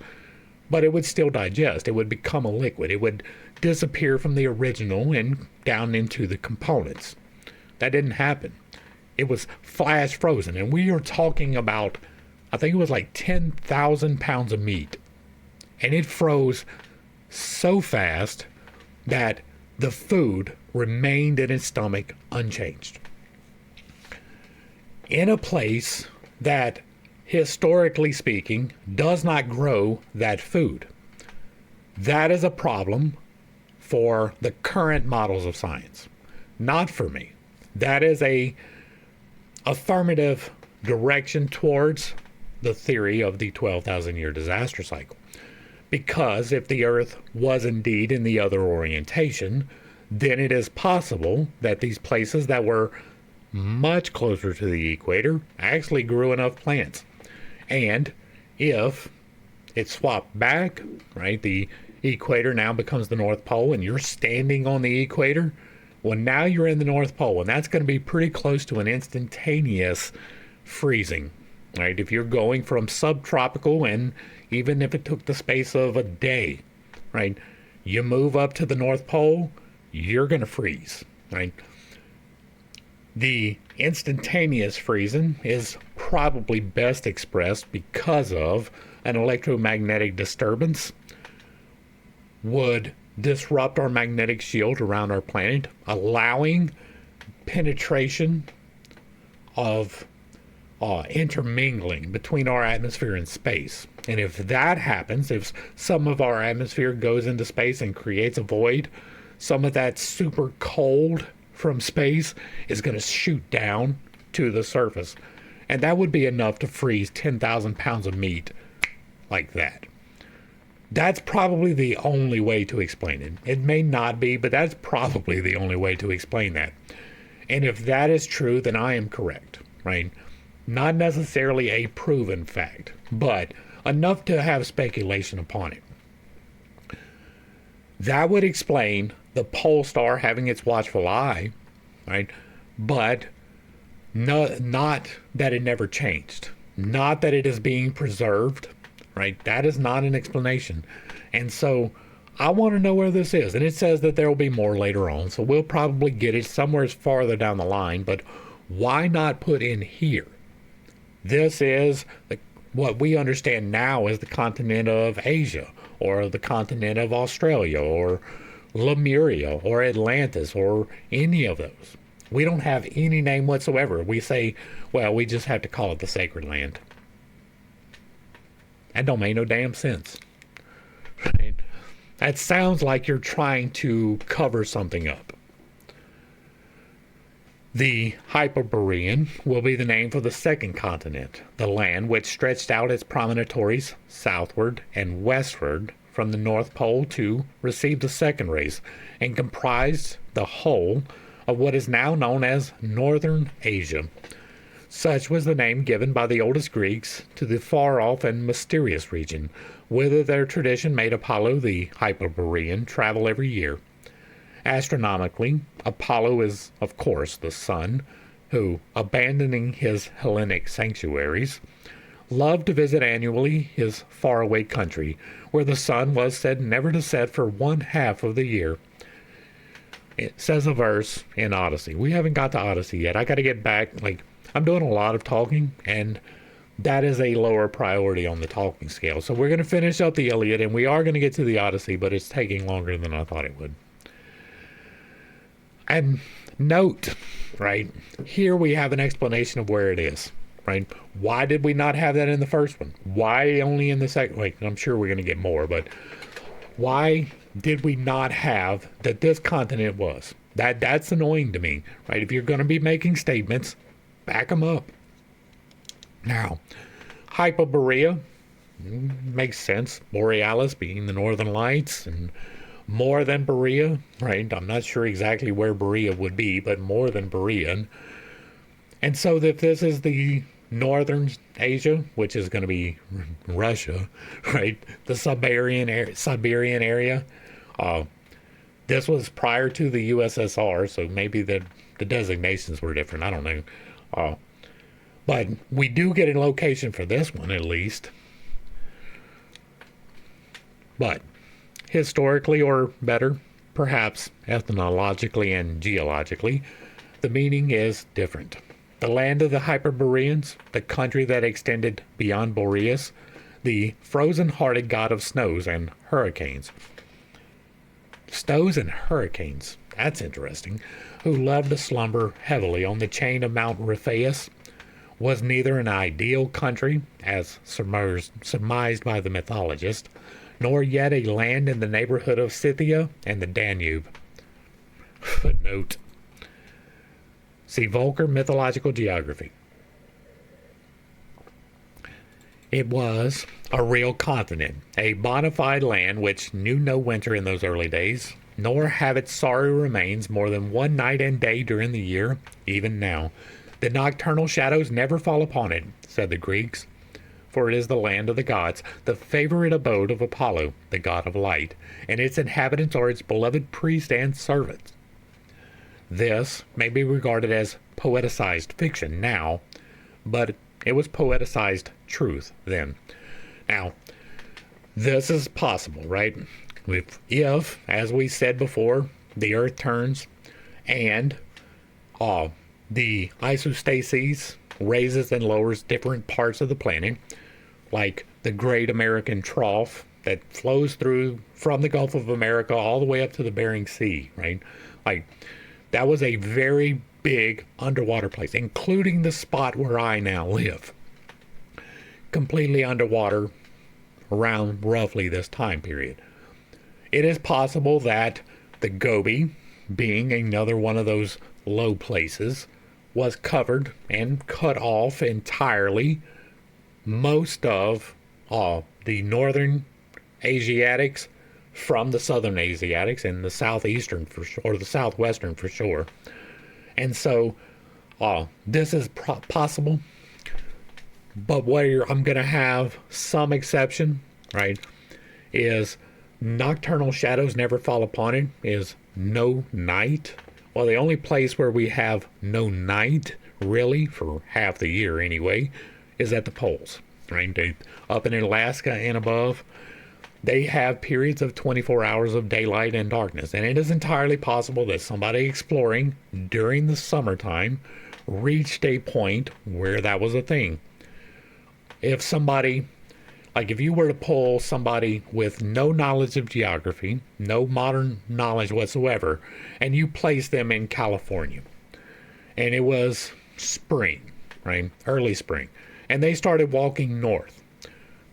but it would still digest. It would become a liquid. It would disappear from the original and down into the components. That didn't happen. It was flash frozen, and we are talking about I think it was like 10,000 pounds of meat. And it froze so fast that the food remained in its stomach unchanged. In a place that, historically speaking, does not grow that food. That is a problem for the current models of science, not for me. That is a affirmative direction towards the theory of the 12,000 year disaster cycle. Because if the Earth was indeed in the other orientation, then it is possible that these places that were much closer to the equator actually grew enough plants. And if it swapped back, right, the equator now becomes the North Pole and you're standing on the equator, well, now you're in the North Pole, and that's going to be pretty close to an instantaneous freezing, right? If you're going from subtropical, and even if it took the space of a day, right, you move up to the North Pole, you're going to freeze, right? The instantaneous freezing is probably best expressed because of an electromagnetic disturbance would disrupt our magnetic shield around our planet, allowing penetration of intermingling between our atmosphere and space. And if that happens, if some of our atmosphere goes into space and creates a void, some of that super cold from space is going to shoot down to the surface. And that would be enough to freeze 10,000 pounds of meat like that. That's probably the only way to explain it. It may not be, but that's probably the only way to explain that. And if that is true, then I am correct, right? Not necessarily a proven fact, but enough to have speculation upon it. That would explain the pole star having its watchful eye, right? But not that it never changed. Not that it is being preserved, right? That is not an explanation. And so I want to know where this is. And it says that there will be more later on, so we'll probably get it somewhere farther down the line. But why not put in here? This is what we understand now as the continent of Asia, or the continent of Australia, or Lemuria, or Atlantis, or any of those. We don't have any name whatsoever. We say, well, we just have to call it the Sacred Land. That don't make no damn sense. Right? That sounds like you're trying to cover something up. The Hyperborean will be the name for the second continent, the land which stretched out its promontories southward and westward from the North Pole to receive the second race, and comprised the whole of what is now known as Northern Asia. Such was the name given by the oldest Greeks to the far-off and mysterious region, whither their tradition made Apollo the Hyperborean travel every year. Astronomically, Apollo is, of course, the sun, who, abandoning his Hellenic sanctuaries, loved to visit annually his faraway country, where the sun was said never to set for one half of the year. It says a verse in Odyssey. We haven't got to Odyssey yet. I got to get back. I'm doing a lot of talking, and that is a lower priority on the talking scale. So we're going to finish up the Iliad, and we are going to get to the Odyssey, but it's taking longer than I thought it would. And note, right, here we have an explanation of where it is, right? Why did we not have that in the first one? Why only in the second? Wait, I'm sure we're going to get more, but why did we not have that this continent was? That's annoying to me, right? If you're going to be making statements, back them up. Now, Hyperborea makes sense. Borealis being the northern lights, and more than Berea, right? I'm not sure exactly where Berea would be, but more than Berea. And so if this is the northern Asia, which is going to be Russia, right? The Siberian area. This was prior to the USSR, so maybe the designations were different. I don't know. But we do get a location for this one, at least. But historically, or better, perhaps ethnologically and geologically, the meaning is different. The land of the Hyperboreans, the country that extended beyond Boreas, the frozen-hearted god of snows and hurricanes. Snows and hurricanes, that's interesting, who loved to slumber heavily on the chain of Mount Ripheus, was neither an ideal country, as surmised by the mythologist, nor yet a land in the neighborhood of Scythia and the Danube. Footnote. See Volker Mythological Geography. It was a real continent, a bona fide land which knew no winter in those early days, nor have its sorry remains more than one night and day during the year, even now. The nocturnal shadows never fall upon it, said the Greeks, for it is the land of the gods, the favorite abode of Apollo, the god of light, and its inhabitants are its beloved priests and servants. This may be regarded as poeticized fiction now, but it was poeticized truth then. Now, this is possible, right? If, as we said before, the Earth turns and the isostasis raises and lowers different parts of the planet, like the Great American Trough that flows through from the Gulf of America all the way up to the Bering Sea, right? Like, that was a very big underwater place, including the spot where I now live. Completely underwater around roughly this time period. It is possible that the Gobi, being another one of those low places, was covered and cut off entirely most of the northern Asiatics from the southern Asiatics and the southeastern for sure, or the southwestern for sure. And so this is possible, but where I'm going to have some exception, right, is nocturnal shadows never fall upon it, is no night. Well, the only place where we have no night, really, for half the year anyway, is at the poles, right? Up in Alaska and above, they have periods of 24 hours of daylight and darkness. And it is entirely possible that somebody exploring during the summertime reached a point where that was a thing. If somebody, like if you were to pull somebody with no knowledge of geography, no modern knowledge whatsoever, and you place them in California, and it was spring, right? Early spring, and they started walking north.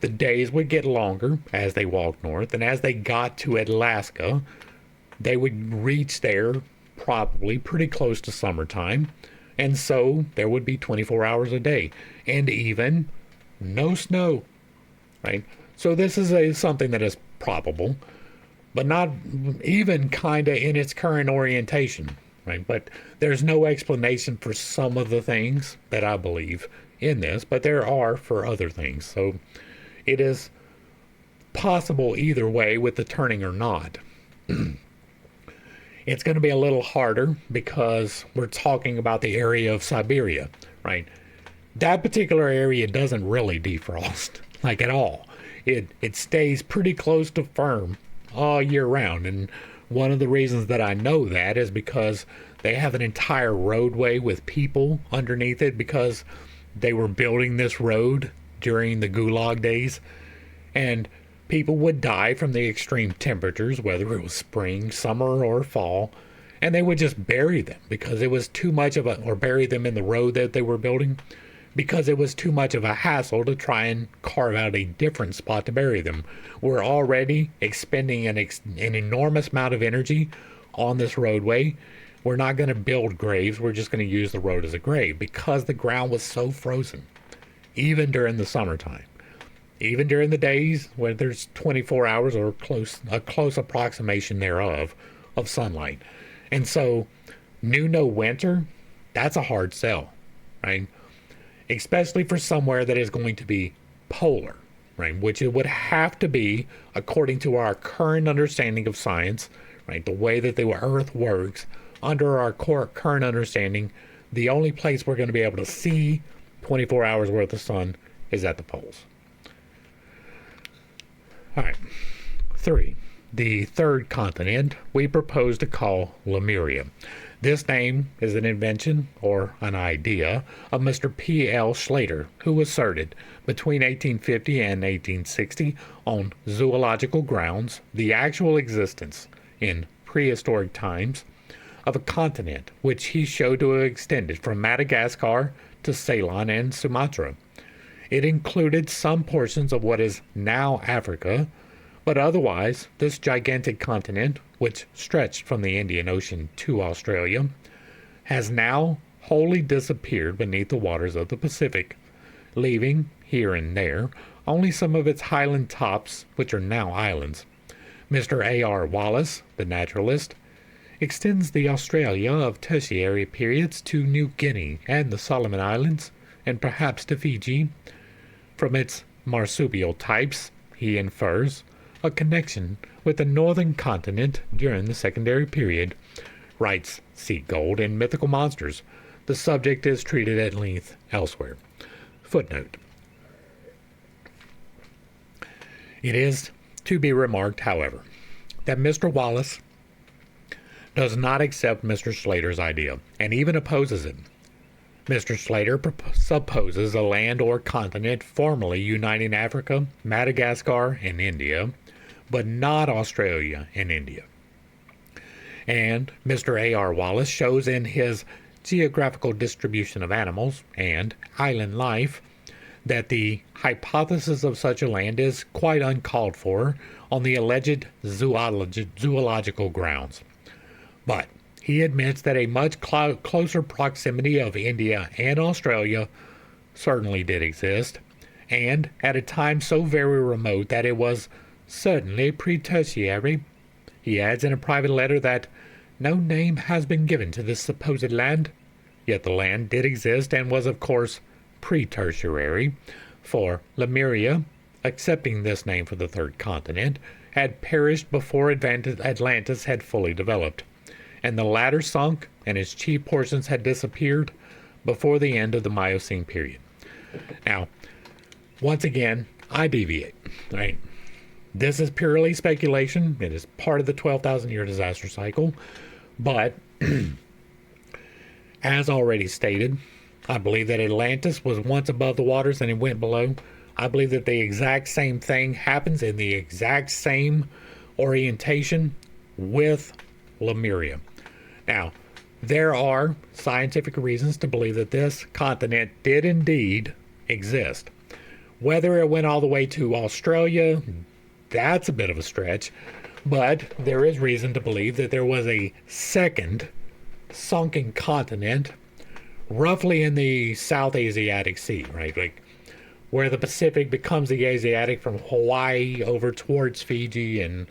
The days would get longer as they walked north, and as they got to Alaska, they would reach there probably pretty close to summertime, and so there would be 24 hours a day, and even no snow, right? So this is something that is probable, but not even kind of in its current orientation, right? But there's no explanation for some of the things that I believe in this, but there are for other things. So it is possible either way with the turning or not. It's going to be a little harder because we're talking about the area of Siberia, right? That particular area doesn't really defrost, like at all. It stays pretty close to firm all year round. And one of the reasons that I know that is because they have an entire roadway with people underneath it because they were building this road during the Gulag days. And people would die from the extreme temperatures, whether it was spring, summer, or fall. And they would just bury them because it was too much of or bury them in the road that they were building, because it was too much of a hassle to try and carve out a different spot to bury them. We're already expending an enormous amount of energy on this roadway. We're not going to build graves. We're just going to use the road as a grave because the ground was so frozen, even during the summertime. Even during the days when there's 24 hours or a close approximation thereof of sunlight. And so, no winter, that's a hard sell, right? Especially for somewhere that is going to be polar, right? Which it would have to be, according to our current understanding of science, right? The way that the Earth works, under our current understanding, the only place we're going to be able to see 24 hours worth of sun is at the poles. All right. 3. the third continent we propose to call Lemuria. This name is an invention, or an idea, of Mr. P. L. Schlater, who asserted between 1850 and 1860 on zoological grounds the actual existence, in prehistoric times, of a continent which he showed to have extended from Madagascar to Ceylon and Sumatra. It included some portions of what is now Africa, but otherwise this gigantic continent, which stretched from the Indian Ocean to Australia, has now wholly disappeared beneath the waters of the Pacific, leaving, here and there, only some of its highland tops, which are now islands. Mr. A.R. Wallace, the naturalist, extends the Australia of tertiary periods to New Guinea and the Solomon Islands, and perhaps to Fiji. From its marsupial types, he infers a connection with the northern continent during the secondary period, writes C. Gold in Mythical Monsters. The subject is treated at length elsewhere. Footnote. It is to be remarked, however, that Mr. Wallace does not accept Mr. Schlater's idea, and even opposes it. Mr. Schlater supposes a land or continent formerly uniting Africa, Madagascar, and India, but not Australia and India. And Mr. A.R. Wallace shows in his Geographical Distribution of Animals and Island Life that the hypothesis of such a land is quite uncalled for on the alleged zoological grounds. But he admits that a much closer proximity of India and Australia certainly did exist, and at a time so very remote that it was certainly pre-tertiary. He adds in a private letter that no name has been given to this supposed land, yet the land did exist and was of course pre-tertiary, for Lemuria, accepting this name for the third continent, had perished before Atlantis had fully developed, and the latter sunk and its chief portions had disappeared before the end of the Miocene period. Now, once again, I deviate, right? This is purely speculation. It is part of the 12,000 year disaster cycle, but as already stated, I believe that Atlantis was once above the waters and it went below. I believe that the exact same thing happens in the exact same orientation with Lemuria. Now, there are scientific reasons to believe that this continent did indeed exist. Whether it went all the way to Australia, that's a bit of a stretch, but there is reason to believe that there was a second sunken continent roughly in the South Asiatic Sea, right? Like where the Pacific becomes the Asiatic from Hawaii over towards Fiji and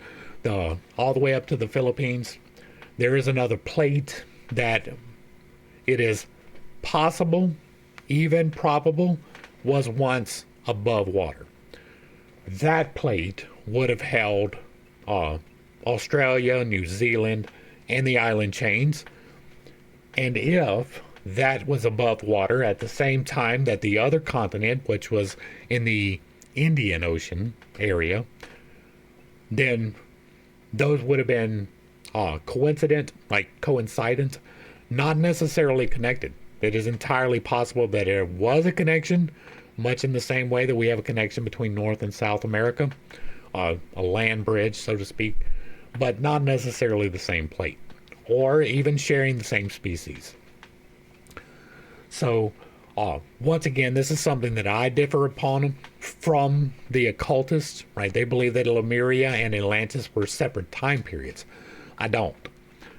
all the way up to the Philippines. There is another plate that it is possible, even probable, was once above water. That plate would have held Australia, New Zealand, and the island chains. And if that was above water at the same time that the other continent, which was in the Indian Ocean area, then those would have been coincident, not necessarily connected. It is entirely possible that there was a connection, much in the same way that we have a connection between North and South America, a land bridge, so to speak, but not necessarily the same plate, or even sharing the same species. So, once again, this is something that I differ upon from the occultists, right? They believe that Lemuria and Atlantis were separate time periods. I don't.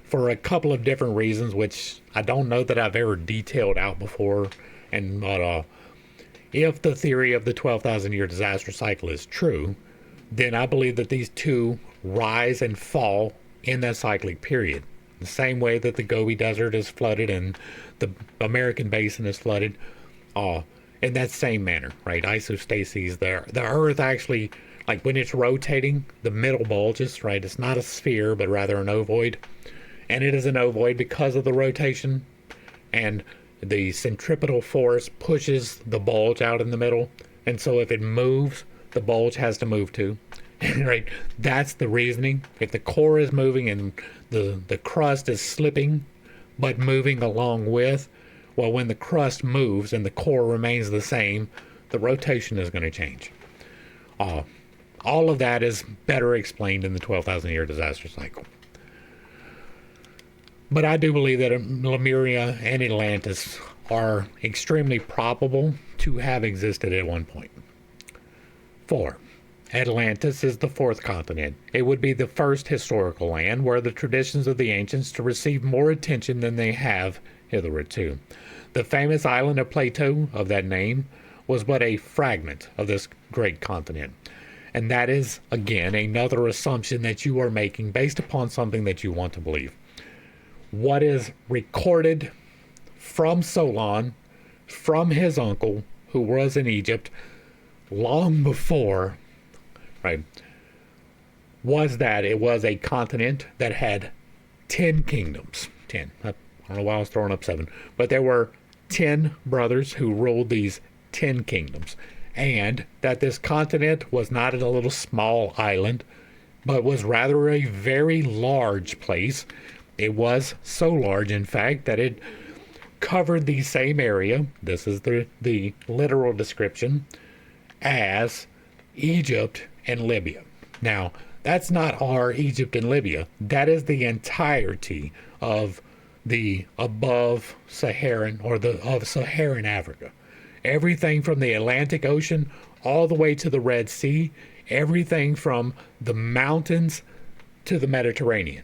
For a couple of different reasons, which I don't know that I've ever detailed out before. But if the theory of the 12,000 year disaster cycle is true, then I believe that these two rise and fall in that cyclic period. The same way that the Gobi Desert is flooded and the American Basin is flooded, in that same manner, right? Isostases there. The Earth actually, like when it's rotating, the middle bulges, right? It's not a sphere, but rather an ovoid. And it is an ovoid because of the rotation. And the centripetal force pushes the bulge out in the middle. And so if it moves, the bulge has to move too. Right? That's the reasoning. If the core is moving and the crust is slipping, but moving along with, well, when the crust moves and the core remains the same, the rotation is going to change. All of that is better explained in the 12,000 year disaster cycle. But I do believe that Lemuria and Atlantis are extremely probable to have existed at one point. 4. Atlantis is the fourth continent. It would be the first historical land where the traditions of the ancients to receive more attention than they have hitherto. The famous island of Plato of that name was but a fragment of this great continent. And that is, again, another assumption that you are making based upon something that you want to believe. What is recorded from Solon, from his uncle, who was in Egypt long before, right, was that it was a continent that had 10 kingdoms. 10. I don't know why I was throwing up 7. But there were 10 brothers who ruled these 10 kingdoms. And that this continent was not a little small island, but was rather a very large place. It was so large, in fact, that it covered the same area, this is the literal description, as Egypt and Libya. Now, that's not our Egypt and Libya. That is the entirety of the above Saharan, or of Saharan Africa. Everything from the Atlantic Ocean all the way to the Red Sea, everything from the mountains to the Mediterranean.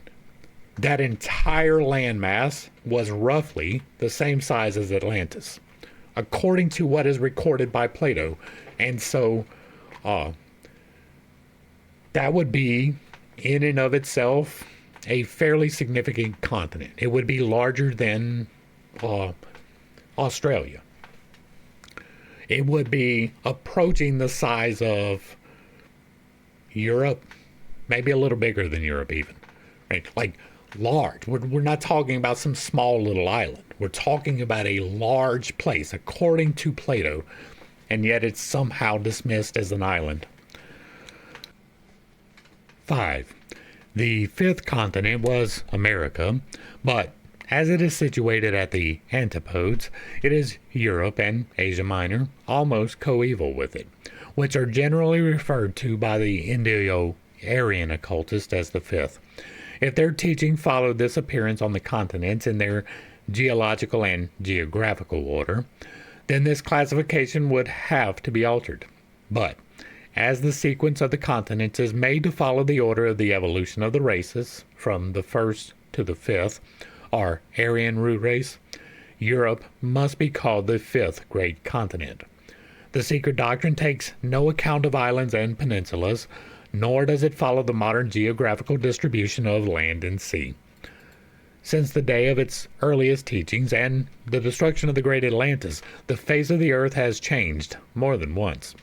That entire landmass was roughly the same size as Atlantis, according to what is recorded by Plato. And so that would be, in and of itself, a fairly significant continent. It would be larger than Australia. It would be approaching the size of Europe, maybe a little bigger than Europe even. Right? Like large. We're not talking about some small little island. We're talking about a large place, according to Plato, and yet it's somehow dismissed as an island. 5. The fifth continent was America, but as it is situated at the antipodes, it is Europe and Asia Minor, almost coeval with it, which are generally referred to by the Indo-Aryan occultists as the fifth. If their teaching followed this appearance on the continents in their geological and geographical order, then this classification would have to be altered. But as the sequence of the continents is made to follow the order of the evolution of the races, from the first to the fifth, our Aryan root race, Europe must be called the fifth great continent. The secret doctrine takes no account of islands and peninsulas, nor does it follow the modern geographical distribution of land and sea. Since the day of its earliest teachings and the destruction of the great Atlantis, the face of the earth has changed more than once.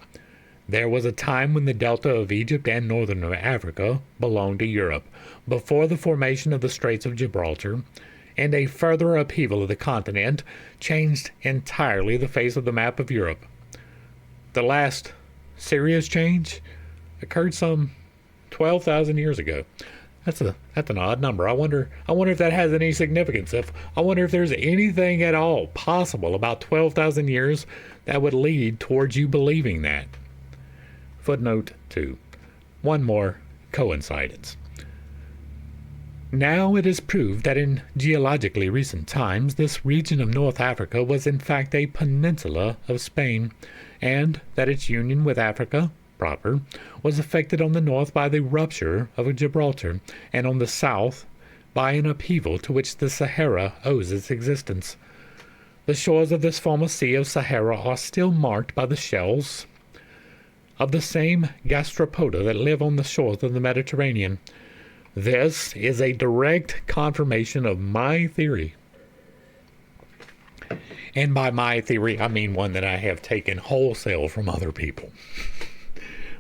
There was a time when the delta of Egypt and northern Africa belonged to Europe, before the formation of the Straits of Gibraltar, and a further upheaval of the continent changed entirely the face of the map of Europe. The last serious change occurred some 12,000 years ago. That's an odd number. I wonder if that has any significance. I wonder if there's anything at all possible about 12,000 years that would lead towards you believing that. Footnote 2. One more coincidence. Now it is proved that in geologically recent times, this region of North Africa was in fact a peninsula of Spain, and that its union with Africa proper was affected on the north by the rupture of Gibraltar, and on the south by an upheaval to which the Sahara owes its existence. The shores of this former sea of Sahara are still marked by the shells of the same gastropoda that live on the shores of the Mediterranean. This is a direct confirmation of my theory. And by my theory, I mean one that I have taken wholesale from other people.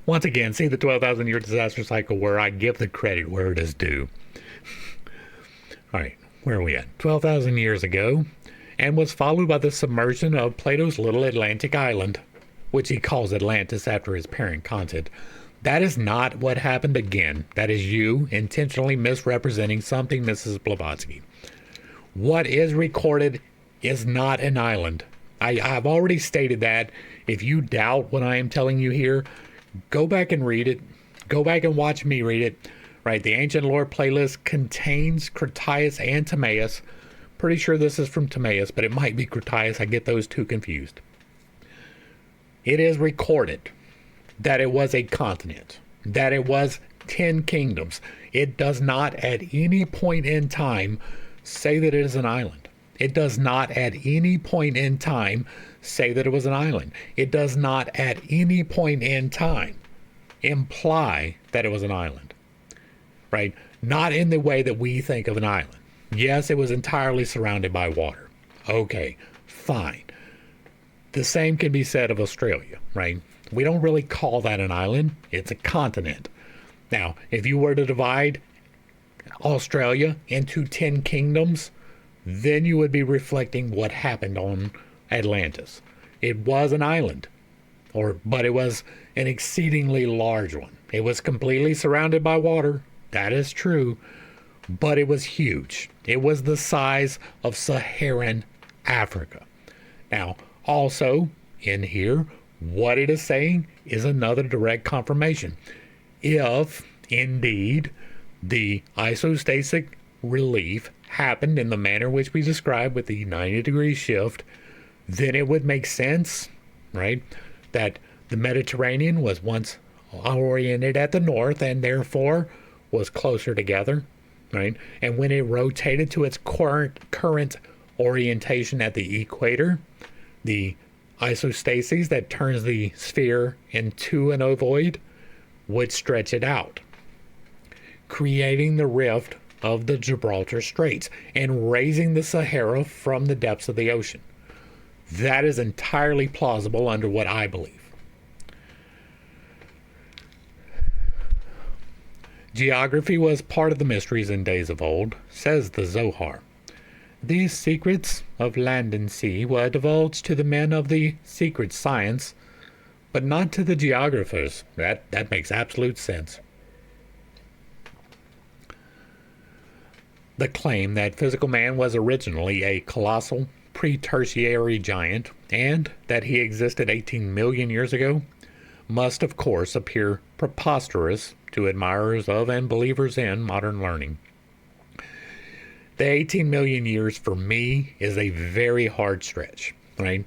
Once again, see the 12,000 year disaster cycle where I give the credit where it is due. All right, where are we at? 12,000 years ago, and was followed by the submersion of Plato's little Atlantic island, which he calls Atlantis after his parent continent. That is not what happened again. That is you intentionally misrepresenting something, Mrs. Blavatsky. What is recorded is not an island. I've already stated that. If you doubt what I am telling you here, go back and read it. Go back and watch me read it. Right, the Ancient Lore playlist contains Critias and Timaeus. Pretty sure this is from Timaeus, but it might be Critias. I get those two confused. It is recorded that it was a continent, that it was 10 kingdoms. It does not at any point in time say that it is an island. It does not at any point in time say that it was an island. It does not at any point in time imply that it was an island. Right? Not in the way that we think of an island. Yes, it was entirely surrounded by water. Okay, fine. The same can be said of Australia, right? We don't really call that an island. It's a continent. Now, if you were to divide Australia into 10 kingdoms, then you would be reflecting what happened on Atlantis. It was an island, but it was an exceedingly large one. It was completely surrounded by water. That is true, but it was huge. It was the size of Saharan Africa. Now, also in here, what it is saying is another direct confirmation. If indeed the isostasic relief happened in the manner which we described with the 90-degree shift, then it would make sense, right, that the Mediterranean was once oriented at the north and therefore was closer together, right? And when it rotated to its current orientation at the equator, the isostasis that turns the sphere into an ovoid would stretch it out, creating the rift of the Gibraltar Straits and raising the Sahara from the depths of the ocean. That is entirely plausible under what I believe. Geography was part of the mysteries in days of old, says the Zohar. These secrets of land and sea were divulged to the men of the secret science, but not to the geographers. That makes absolute sense. The claim that physical man was originally a colossal pre-tertiary giant and that he existed 18 million years ago must of course appear preposterous to admirers of and believers in modern learning. The 18 million years for me is a very hard stretch, right?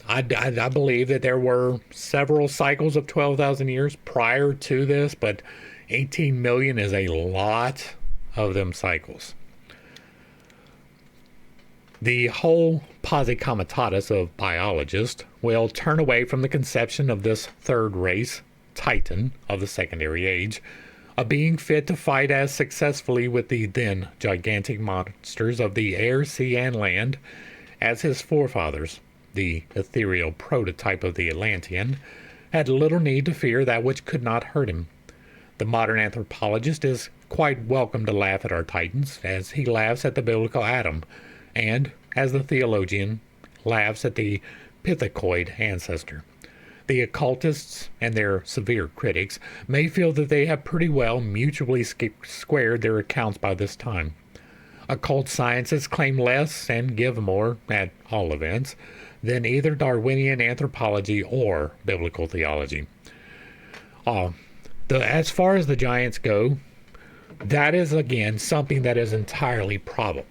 I believe that there were several cycles of 12,000 years prior to this, but 18 million is a lot of them cycles. The whole posse comitatus of biologists will turn away from the conception of this third race, Titan of the secondary age, a being fit to fight as successfully with the then gigantic monsters of the air, sea, and land as his forefathers, the ethereal prototype of the Atlantean, had little need to fear that which could not hurt him. The modern anthropologist is quite welcome to laugh at our Titans, as he laughs at the biblical Adam, and as the theologian laughs at the Pithecoid ancestor. The occultists and their severe critics may feel that they have pretty well mutually squared their accounts by this time. Occult sciences claim less and give more, at all events, than either Darwinian anthropology or biblical theology. As far as the giants go, that is again something that is entirely probable.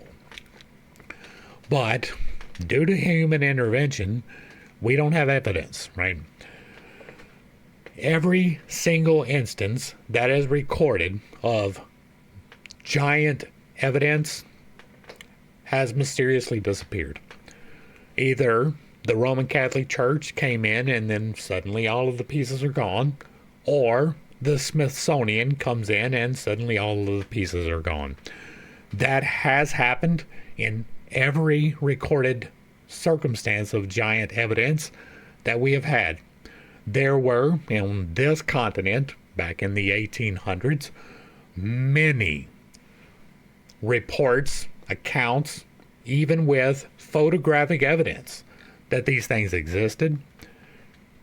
But due to human intervention, we don't have evidence, right? Every single instance that is recorded of giant evidence has mysteriously disappeared. Either the Roman Catholic Church came in and then suddenly all of the pieces are gone, or the Smithsonian comes in and suddenly all of the pieces are gone. That has happened in every recorded circumstance of giant evidence that we have had. There were, in this continent, back in the 1800s, many reports, accounts, even with photographic evidence that these things existed.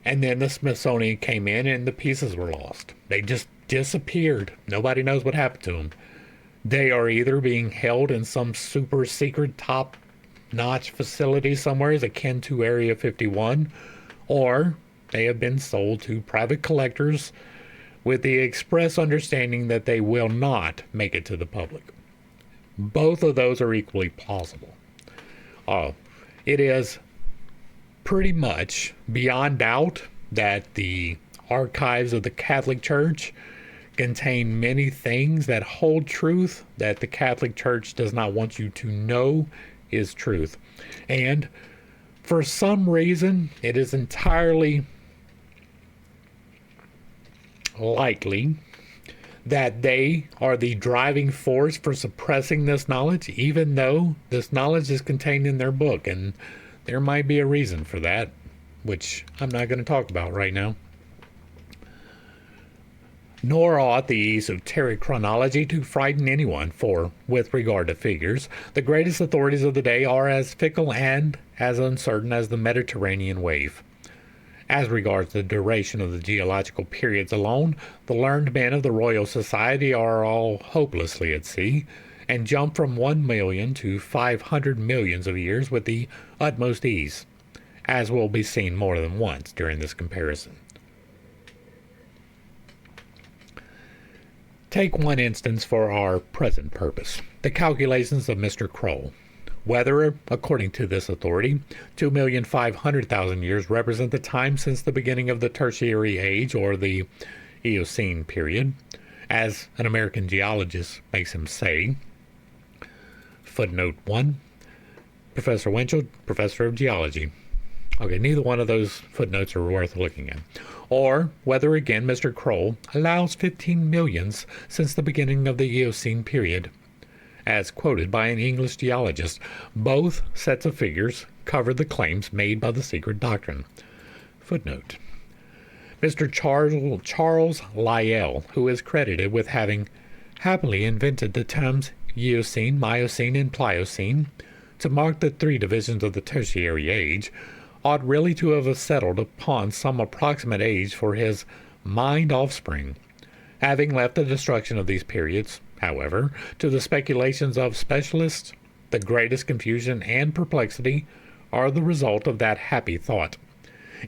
And then the Smithsonian came in and the pieces were lost. They just disappeared. Nobody knows what happened to them. They are either being held in some super secret top notch facility somewhere akin to Area 51, or they have been sold to private collectors with the express understanding that they will not make it to the public. Both of those are equally plausible. It is pretty much beyond doubt that the archives of the Catholic Church contain many things that hold truth that the Catholic Church does not want you to know is truth. And for some reason, it is entirely likely that they are the driving force for suppressing this knowledge, even though this knowledge is contained in their book. And there might be a reason for that, which I'm not going to talk about right now. Nor ought the esoteric chronology to frighten anyone, for, with regard to figures, the greatest authorities of the day are as fickle and as uncertain as the Mediterranean wave. As regards the duration of the geological periods alone, the learned men of the Royal Society are all hopelessly at sea, and jump from 1 million to 500 millions of years with the utmost ease, as will be seen more than once during this comparison. Take one instance for our present purpose, the calculations of Mr. Kroll. Whether, according to this authority, 2,500,000 years represent the time since the beginning of the Tertiary Age or the Eocene period, as an American geologist makes him say. Footnote 1, Professor Winchell, Professor of Geology. Okay, neither one of those footnotes are worth looking at. Or whether, again, Mr. Kroll allows 15 millions since the beginning of the Eocene period, as quoted by an English geologist. Both sets of figures cover the claims made by the secret doctrine. Footnote. Mr. Charles Lyell, who is credited with having happily invented the terms Eocene, Miocene, and Pliocene to mark the three divisions of the Tertiary Age, ought really to have settled upon some approximate age for his mind offspring. Having left the destruction of these periods, however, to the speculations of specialists, the greatest confusion and perplexity are the result of that happy thought.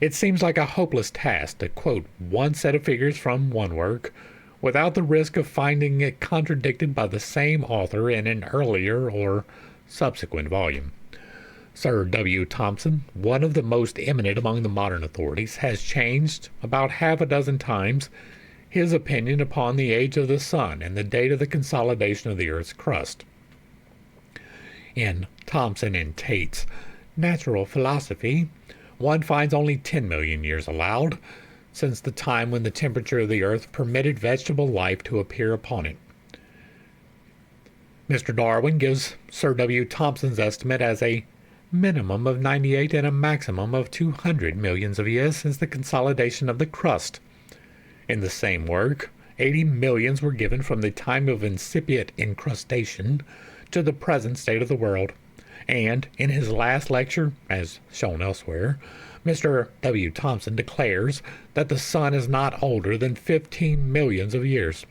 It seems like a hopeless task to quote one set of figures from one work without the risk of finding it contradicted by the same author in an earlier or subsequent volume. Sir W. Thomson, one of the most eminent among the modern authorities, has changed about half a dozen times his opinion upon the age of the sun and the date of the consolidation of the earth's crust. In Thomson and Tate's Natural Philosophy, one finds only 10 million years allowed since the time when the temperature of the earth permitted vegetable life to appear upon it. Mr. Darwin gives Sir W. Thomson's estimate as a minimum of 98 and a maximum of 200 millions of years since the consolidation of the crust. In the same work, 80 millions were given from the time of incipient incrustation to the present state of the world. And in his last lecture, as shown elsewhere, Mr. W. Thomson declares that the sun is not older than 15 millions of years.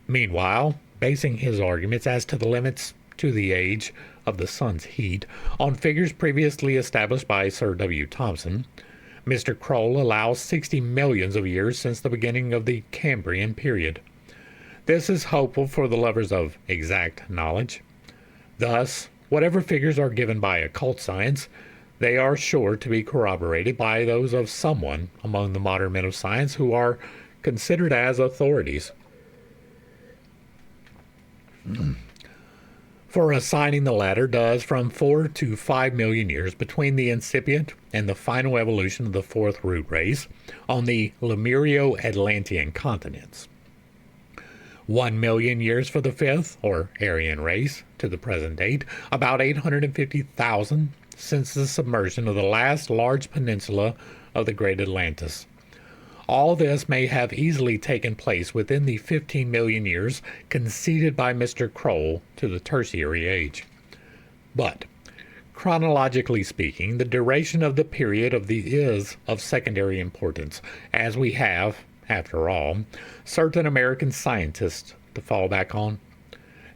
Meanwhile, basing his arguments as to the limits to the age of the sun's heat on figures previously established by Sir W. Thomson, Mr. Kroll allows 60 millions of years since the beginning of the Cambrian period. This is hopeful for the lovers of exact knowledge. Thus, whatever figures are given by occult science, they are sure to be corroborated by those of someone among the modern men of science who are considered as authorities. For assigning the latter does from 4 to 5 million years between the incipient and the final evolution of the fourth root race on the Lemurio-Atlantean continents. 1 million years for the fifth, or Aryan race, to the present date, about 850,000 since the submersion of the last large peninsula of the great Atlantis. All this may have easily taken place within the 15 million years conceded by Mr. Kroll to the Tertiary Age. But Chronologically speaking, the duration of the period is of secondary importance, as we have, after all, certain American scientists to fall back on.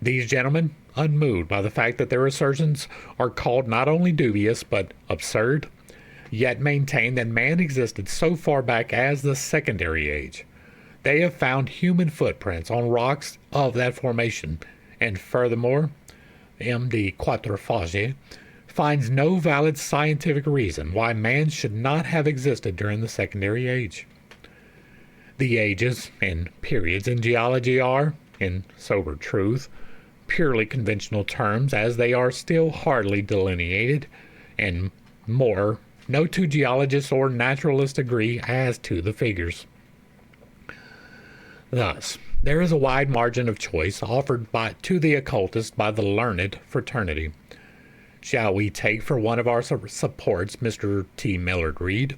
These gentlemen, unmoved by the fact that their assertions are called not only dubious but absurd, yet maintain that man existed so far back as the secondary age. They have found human footprints on rocks of that formation, and furthermore, M.D. Quatrefages finds no valid scientific reason why man should not have existed during the secondary age. The ages and periods in geology are, in sober truth, purely conventional terms, as they are still hardly delineated, and more, no two geologists or naturalists agree as to the figures. Thus, there is a wide margin of choice offered to the occultist by the learned fraternity. Shall we take for one of our supports Mr. T. Millard Reed?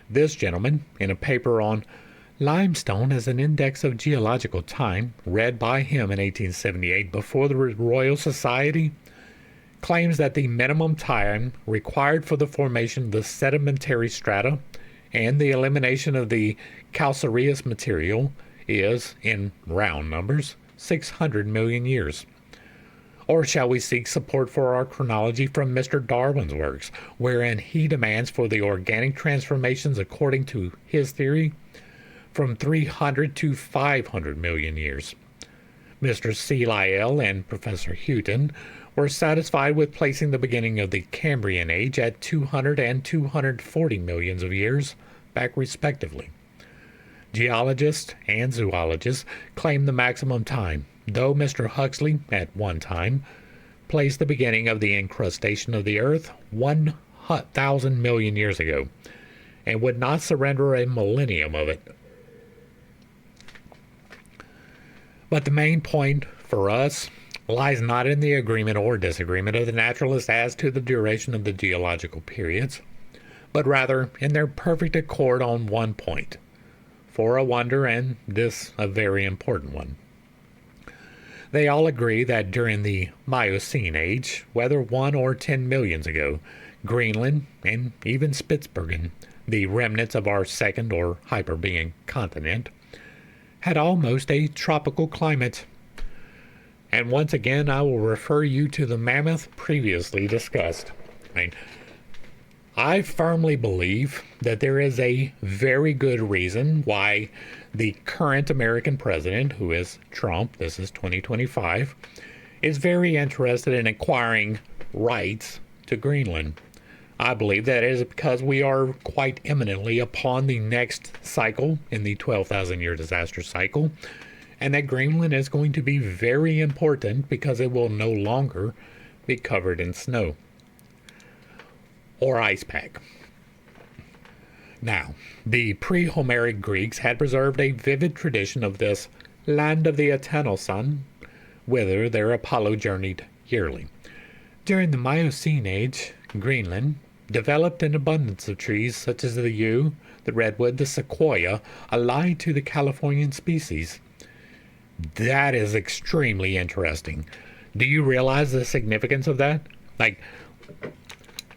This gentleman, in a paper on Limestone as an Index of Geological Time, read by him in 1878 before the Royal Society, claims that the minimum time required for the formation of the sedimentary strata and the elimination of the calcareous material is, in round numbers, 600 million years. Or shall we seek support for our chronology from Mr. Darwin's works, wherein he demands for the organic transformations according to his theory from 300 to 500 million years? Mr. C. Lyell and Professor Houghton were satisfied with placing the beginning of the Cambrian Age at 200 and 240 millions of years back respectively. Geologists and zoologists claim the maximum time, though Mr. Huxley, at one time, placed the beginning of the incrustation of the Earth 1,000 million years ago, and would not surrender a millennium of it. But the main point for us lies not in the agreement or disagreement of the naturalists as to the duration of the geological periods, but rather in their perfect accord on one point, for a wonder, and this a very important one. They all agree that during the Miocene age, whether 1 or 10 millions ago, Greenland and even Spitsbergen, the remnants of our second or Hyperbeing continent, had almost a tropical climate. And once again, I will refer you to the mammoth previously discussed. I firmly believe that there is a very good reason why the current American president, who is Trump, this is 2025, is very interested in acquiring rights to Greenland. I believe that is because we are quite imminently upon the next cycle in the 12,000 year disaster cycle, and that Greenland is going to be very important because it will no longer be covered in snow or ice pack. Now, the pre-Homeric Greeks had preserved a vivid tradition of this land of the eternal sun, whither their Apollo journeyed yearly. During the Miocene age, Greenland developed an abundance of trees such as the yew, the redwood, the sequoia, allied to the Californian species. That is extremely interesting. Do you realize the significance of that?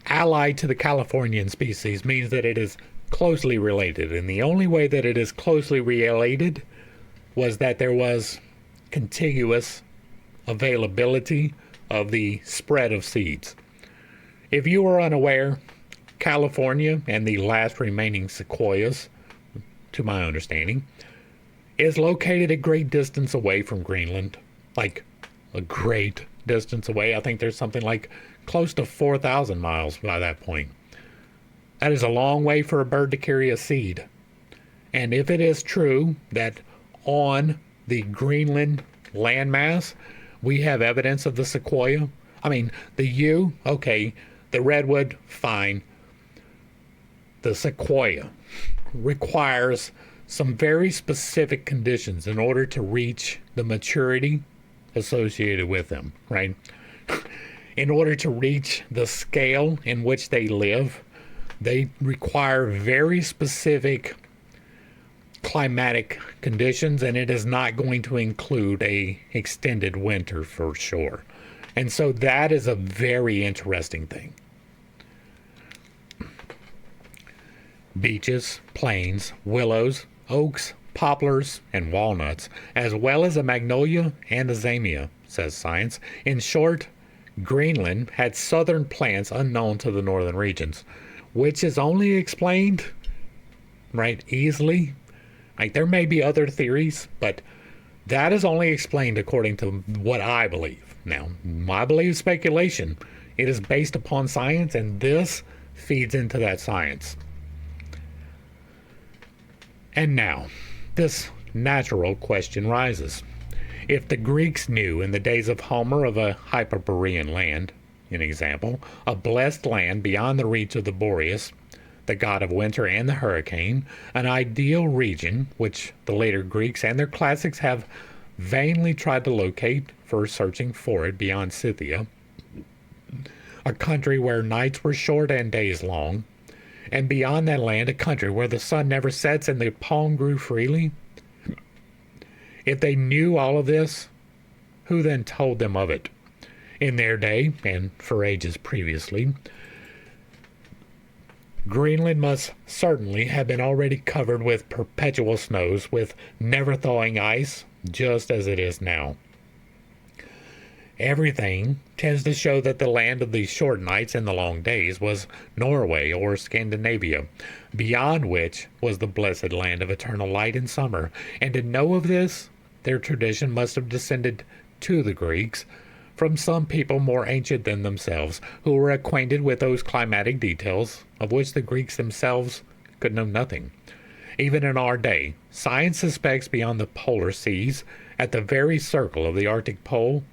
Allied to the Californian species means that it is closely related, and the only way that it is closely related was that there was contiguous availability of the spread of seeds. If you are unaware, California and the last remaining sequoias, to my understanding, is located a great distance away from Greenland. Like a great distance away. I think there's something like close to 4,000 miles by that point. That is a long way for a bird to carry a seed. And if it is true that on the Greenland landmass we have evidence of the sequoia, the yew, okay, the redwood, fine. The sequoia requires some very specific conditions in order to reach the maturity associated with them, right? In order to reach the scale in which they live, they require very specific climatic conditions, and it is not going to include a extended winter for sure. And so that is a very interesting thing. beeches, planes, willows, oaks, poplars, and walnuts, as well as a magnolia and a zamia, says science. In short, Greenland had southern plants unknown to the northern regions, which is only explained, right, easily. Like, there may be other theories, but that is only explained according to what I believe. Now, I believe speculation. It is based upon science, and this feeds into that science. And now, this natural question rises. If the Greeks knew in the days of Homer of a Hyperborean land, an example, a blessed land beyond the reach of the Boreas, the god of winter and the hurricane, an ideal region which the later Greeks and their classics have vainly tried to locate for searching for it beyond Scythia, a country where nights were short and days long, and beyond that land a country where the sun never sets and the palm grew freely. If they knew all of this, who then told them of it? In their day, and for ages previously, Greenland must certainly have been already covered with perpetual snows, with never thawing ice, just as it is now. Everything tends to show that the land of the short nights and the long days was Norway or Scandinavia, beyond which was the blessed land of eternal light in summer. And to know of this, their tradition must have descended to the Greeks from some people more ancient than themselves, who were acquainted with those climatic details of which the Greeks themselves could know nothing. Even in our day, science suspects beyond the polar seas, at the very circle of the Arctic Pole,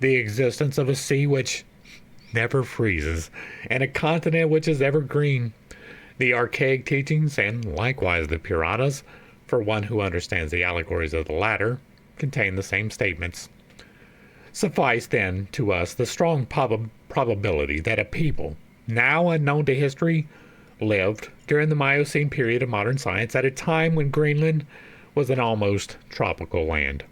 the existence of a sea which never freezes, and a continent which is ever green. The archaic teachings, and likewise the Puranas, for one who understands the allegories of the latter, contain the same statements. Suffice then to us the strong probability that a people, now unknown to history, lived during the Miocene period of modern science at a time when Greenland was an almost tropical land.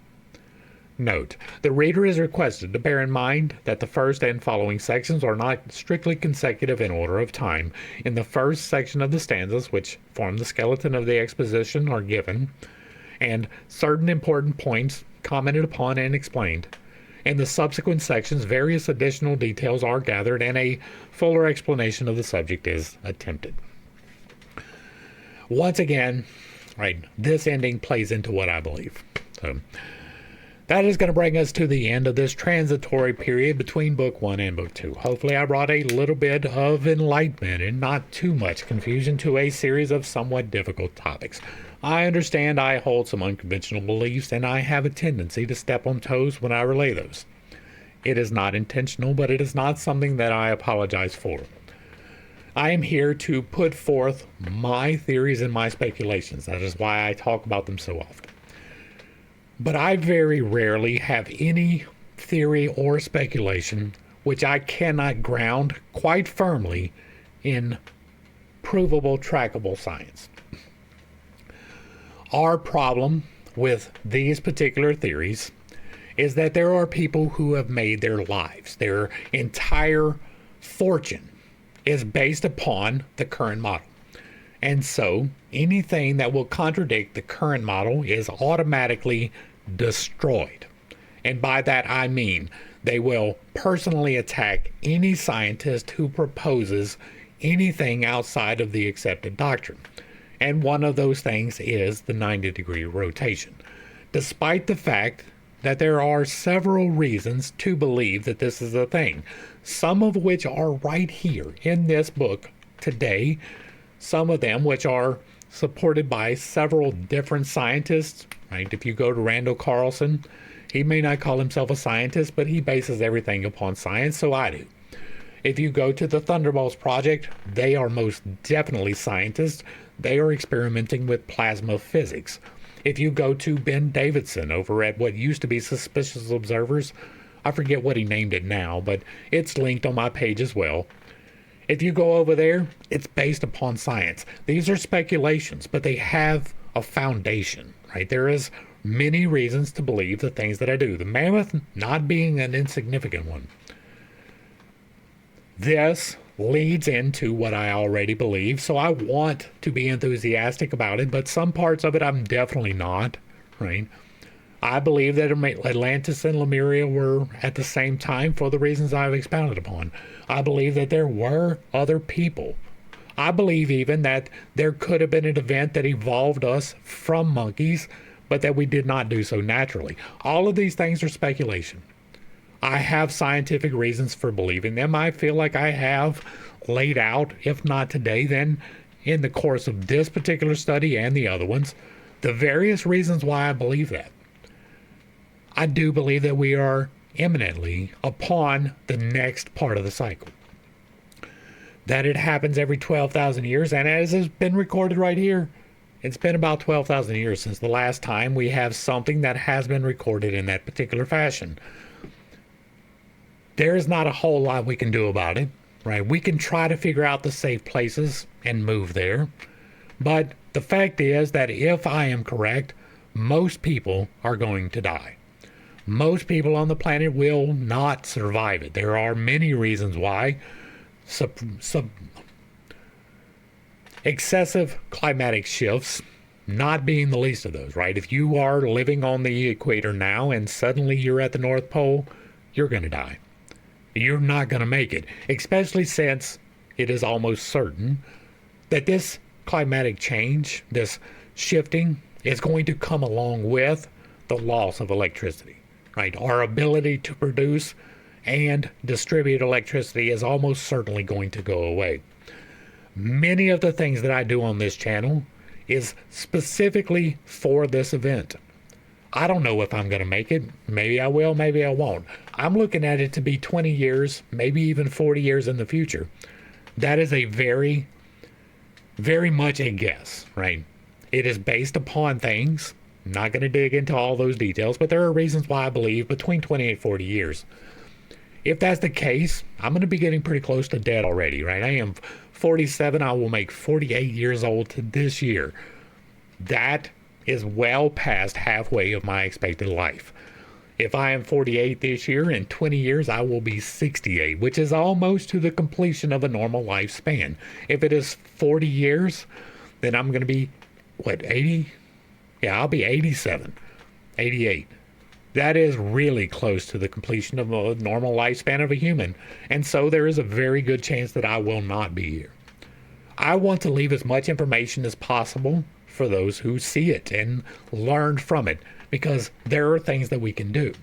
Note, the reader is requested to bear in mind that the first and following sections are not strictly consecutive in order of time. In the first section of the stanzas, which form the skeleton of the exposition, are given, and certain important points commented upon and explained. In the subsequent sections, various additional details are gathered and a fuller explanation of the subject is attempted. Once again, right, this ending plays into what I believe. So that is going to bring us to the end of this transitory period between Book 1 and Book 2. Hopefully I brought a little bit of enlightenment and not too much confusion to a series of somewhat difficult topics. I understand I hold some unconventional beliefs, and I have a tendency to step on toes when I relay those. It is not intentional, but it is not something that I apologize for. I am here to put forth my theories and my speculations. That is why I talk about them so often. But I very rarely have any theory or speculation which I cannot ground quite firmly in provable, trackable science. Our problem with these particular theories is that there are people who have made their lives, their entire fortune is based upon the current model. And so anything that will contradict the current model is automatically destroyed. And by that I mean they will personally attack any scientist who proposes anything outside of the accepted doctrine. And one of those things is the 90-degree rotation, despite the fact that there are several reasons to believe that this is a thing, some of which are right here in this book today, some of them which are supported by several different scientists. Right? If you go to Randall Carlson, he may not call himself a scientist, but he bases everything upon science, so I do. If you go to the Thunderbolts Project, they are most definitely scientists. They are experimenting with plasma physics. If you go to Ben Davidson over at what used to be Suspicious Observers, I forget what he named it now, but it's linked on my page as well. If you go over there, it's based upon science. These are speculations, but they have a foundation, right? There is many reasons to believe the things that I do, the mammoth not being an insignificant one. This leads into what I already believe. So I want to be enthusiastic about it, but some parts of it I'm definitely not, right? I believe that Atlantis and Lemuria were at the same time for the reasons I've expounded upon. I believe that there were other people. I believe even that there could have been an event that evolved us from monkeys, but that we did not do so naturally. All of these things are speculation. I have scientific reasons for believing them. I feel like I have laid out, if not today, then in the course of this particular study and the other ones, the various reasons why I believe that. I do believe that we are imminently upon the next part of the cycle. That it happens every 12,000 years, and as has been recorded right here, it's been about 12,000 years since the last time we have something that has been recorded in that particular fashion. There's not a whole lot we can do about it, right? We can try to figure out the safe places and move there. But the fact is that if I am correct, most people are going to die. Most people on the planet will not survive it. There are many reasons why. Excessive climatic shifts not being the least of those, right? If you are living on the equator now and suddenly you're at the North Pole, you're going to die. You're not going to make it, especially since it is almost certain that this climatic change, this shifting, is going to come along with the loss of electricity, right? Our ability to produce and distribute electricity is almost certainly going to go away. Many of the things that I do on this channel is specifically for this event. I don't know if I'm going to make it. Maybe I will, maybe I won't. I'm looking at it to be 20 years, maybe even 40 years in the future. That is a very, very much a guess, right? It is based upon things. I'm not going to dig into all those details, but there are reasons why I believe between 20 and 40 years. If that's the case, I'm going to be getting pretty close to dead already, right? I am 47. I will make 48 years old this year. That is well past halfway of my expected life. If I am 48 this year, in 20 years I will be 68, which is almost to the completion of a normal lifespan. If it is 40 years, then I'm going to be, 80? Yeah, I'll be 87, 88. That is really close to the completion of a normal lifespan of a human. And so there is a very good chance that I will not be here. I want to leave as much information as possible for those who see it and learn from it, because there are things that we can do.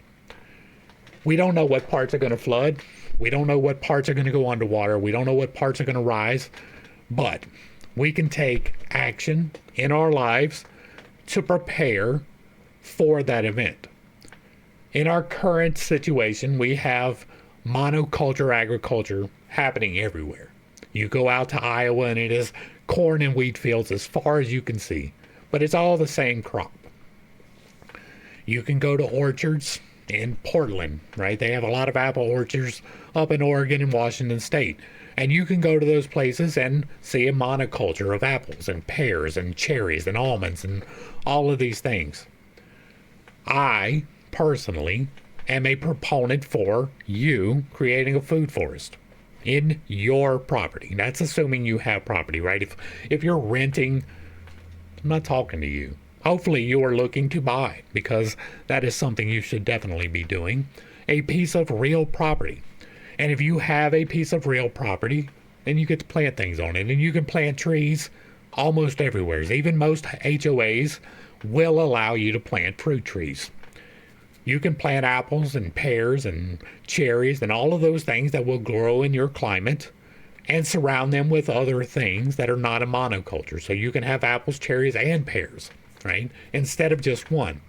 We don't know what parts are going to flood. We don't know what parts are going to go underwater. We don't know what parts are going to rise. But we can take action in our lives to prepare for that event. In our current situation, we have monoculture agriculture happening everywhere. You go out to Iowa and it is corn and wheat fields as far as you can see, but it's all the same crop. You can go to orchards in Portland, right? They have a lot of apple orchards up in Oregon and Washington State. And you can go to those places and see a monoculture of apples and pears and cherries and almonds and all of these things. I, personally, am a proponent for you creating a food forest in your property. That's assuming you have property, right? If you're renting, I'm not talking to you. Hopefully you are looking to buy, because that is something you should definitely be doing, a piece of real property. And if you have a piece of real property, then you get to plant things on it. And you can plant trees almost everywhere. Even most HOAs will allow you to plant fruit trees. You can plant apples and pears and cherries and all of those things that will grow in your climate, and surround them with other things that are not a monoculture. So you can have apples, cherries, and pears, right? Instead of just one.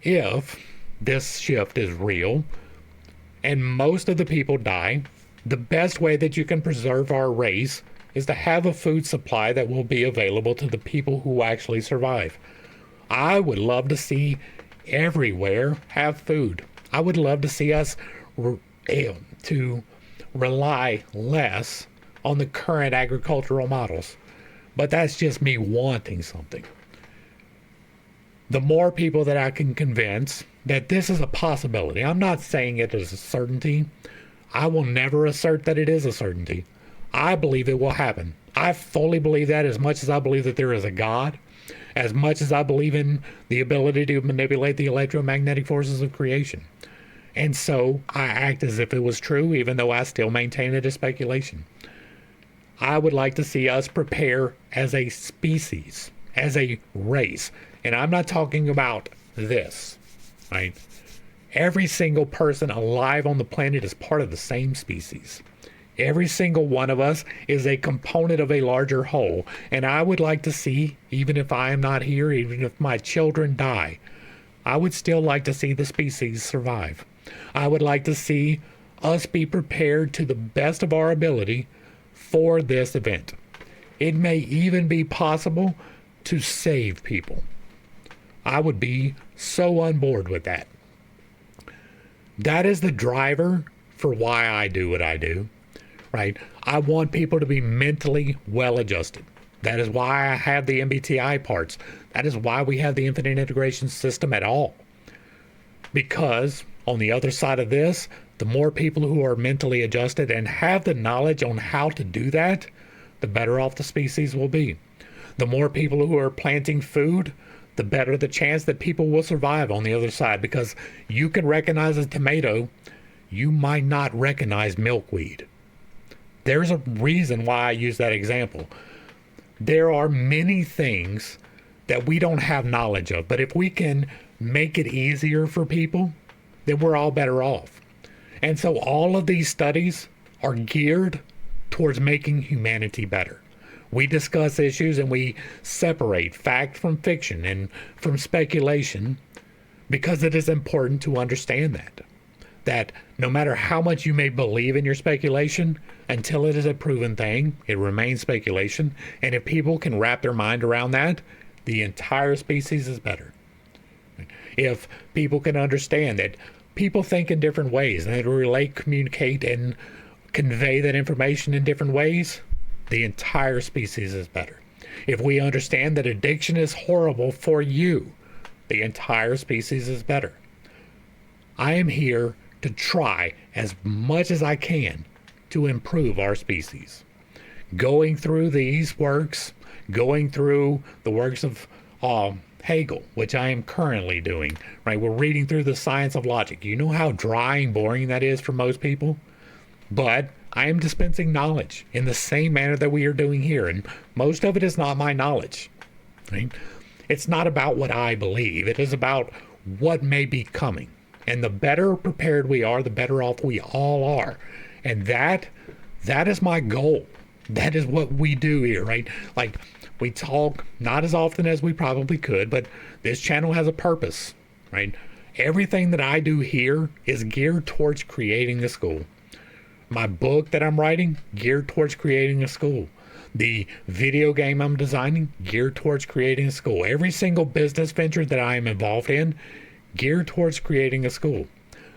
If this shift is real and most of the people die, the best way that you can preserve our race is to have a food supply that will be available to the people who actually survive. I would love to see everywhere have food. I would love to see us to rely less on the current agricultural models. But that's just me wanting something. The more people that I can convince that this is a possibility, I'm not saying it is a certainty. I will never assert that it is a certainty. I believe it will happen. I fully believe that, as much as I believe that there is a God, as much as I believe in the ability to manipulate the electromagnetic forces of creation. And so I act as if it was true, even though I still maintain it as speculation. I would like to see us prepare as a species, as a race. And I'm not talking about this, right? Every single person alive on the planet is part of the same species. Every single one of us is a component of a larger whole. And I would like to see, even if I am not here, even if my children die, I would still like to see the species survive. I would like to see us be prepared to the best of our ability for this event. It may even be possible to save people. I would be so on board with that. That is the driver for why I do what I do, right? I want people to be mentally well adjusted. That is why I have the MBTI parts. That is why we have the infinite integration system at all. Because on the other side of this, the more people who are mentally adjusted and have the knowledge on how to do that, the better off the species will be. The more people who are planting food, the better the chance that people will survive on the other side, because you can recognize a tomato, you might not recognize milkweed. There's a reason why I use that example. There are many things that we don't have knowledge of, but if we can make it easier for people, then we're all better off. And so all of these studies are geared towards making humanity better. We discuss issues and we separate fact from fiction and from speculation, because it is important to understand that no matter how much you may believe in your speculation, until it is a proven thing, it remains speculation. And if people can wrap their mind around that, the entire species is better. If people can understand that people think in different ways and they relate, communicate, and convey that information in different ways, the entire species is better. If we understand that addiction is horrible for you, the entire species is better. I am here to try as much as I can to improve our species. Going through these works, going through the works of Hegel, which I am currently doing, right? We're reading through the science of logic. You know how dry and boring that is for most people? But I am dispensing knowledge in the same manner that we are doing here. And most of it is not my knowledge, right? It's not about what I believe. It is about what may be coming. And the better prepared we are, the better off we all are. And that is my goal. That is what we do here, right? Like, we talk not as often as we probably could, but this channel has a purpose, right? Everything that I do here is geared towards creating a school. My book that I'm writing, geared towards creating a school. The video game I'm designing, geared towards creating a school. Every single business venture that I am involved in, geared towards creating a school.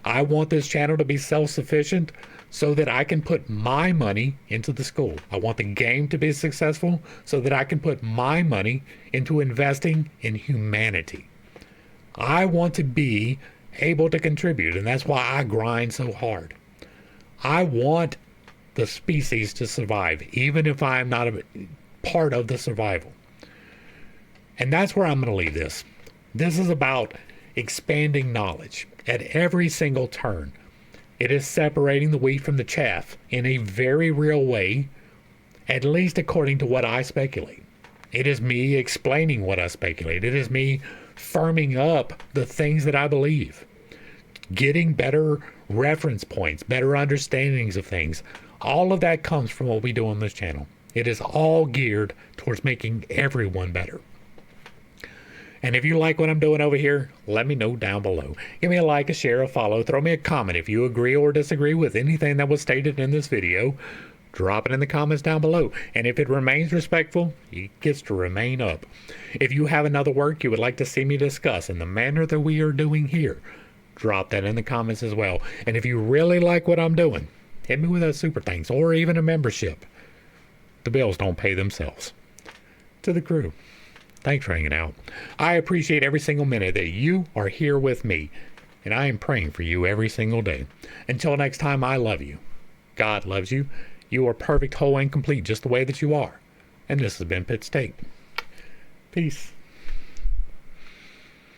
I want this channel to be self-sufficient so that I can put my money into the school. I want the game to be successful so that I can put my money into investing in humanity. I want to be able to contribute, and that's why I grind so hard. I want the species to survive, even if I'm not a part of the survival. And that's where I'm going to leave this. This is about expanding knowledge at every single turn. It is separating the wheat from the chaff in a very real way, at least according to what I speculate. It is me explaining what I speculate. It is me firming up the things that I believe, getting better reference points, better understandings of things. All of that comes from what we do on this channel. It is all geared towards making everyone better. And if you like what I'm doing over here, let me know down below. Give me a like, a share, a follow. Throw me a comment if you agree or disagree with anything that was stated in this video. Drop it in the comments down below. And if it remains respectful, it gets to remain up. If you have another work you would like to see me discuss in the manner that we are doing here, drop that in the comments as well. And if you really like what I'm doing, hit me with a super thanks or even a membership. The bills don't pay themselves. To the crew, thanks for hanging out. I appreciate every single minute that you are here with me. and I am praying for you every single day. Until next time, I love you. God loves you. You are perfect, whole, and complete just the way that you are. And this has been Pitt's Take. Peace.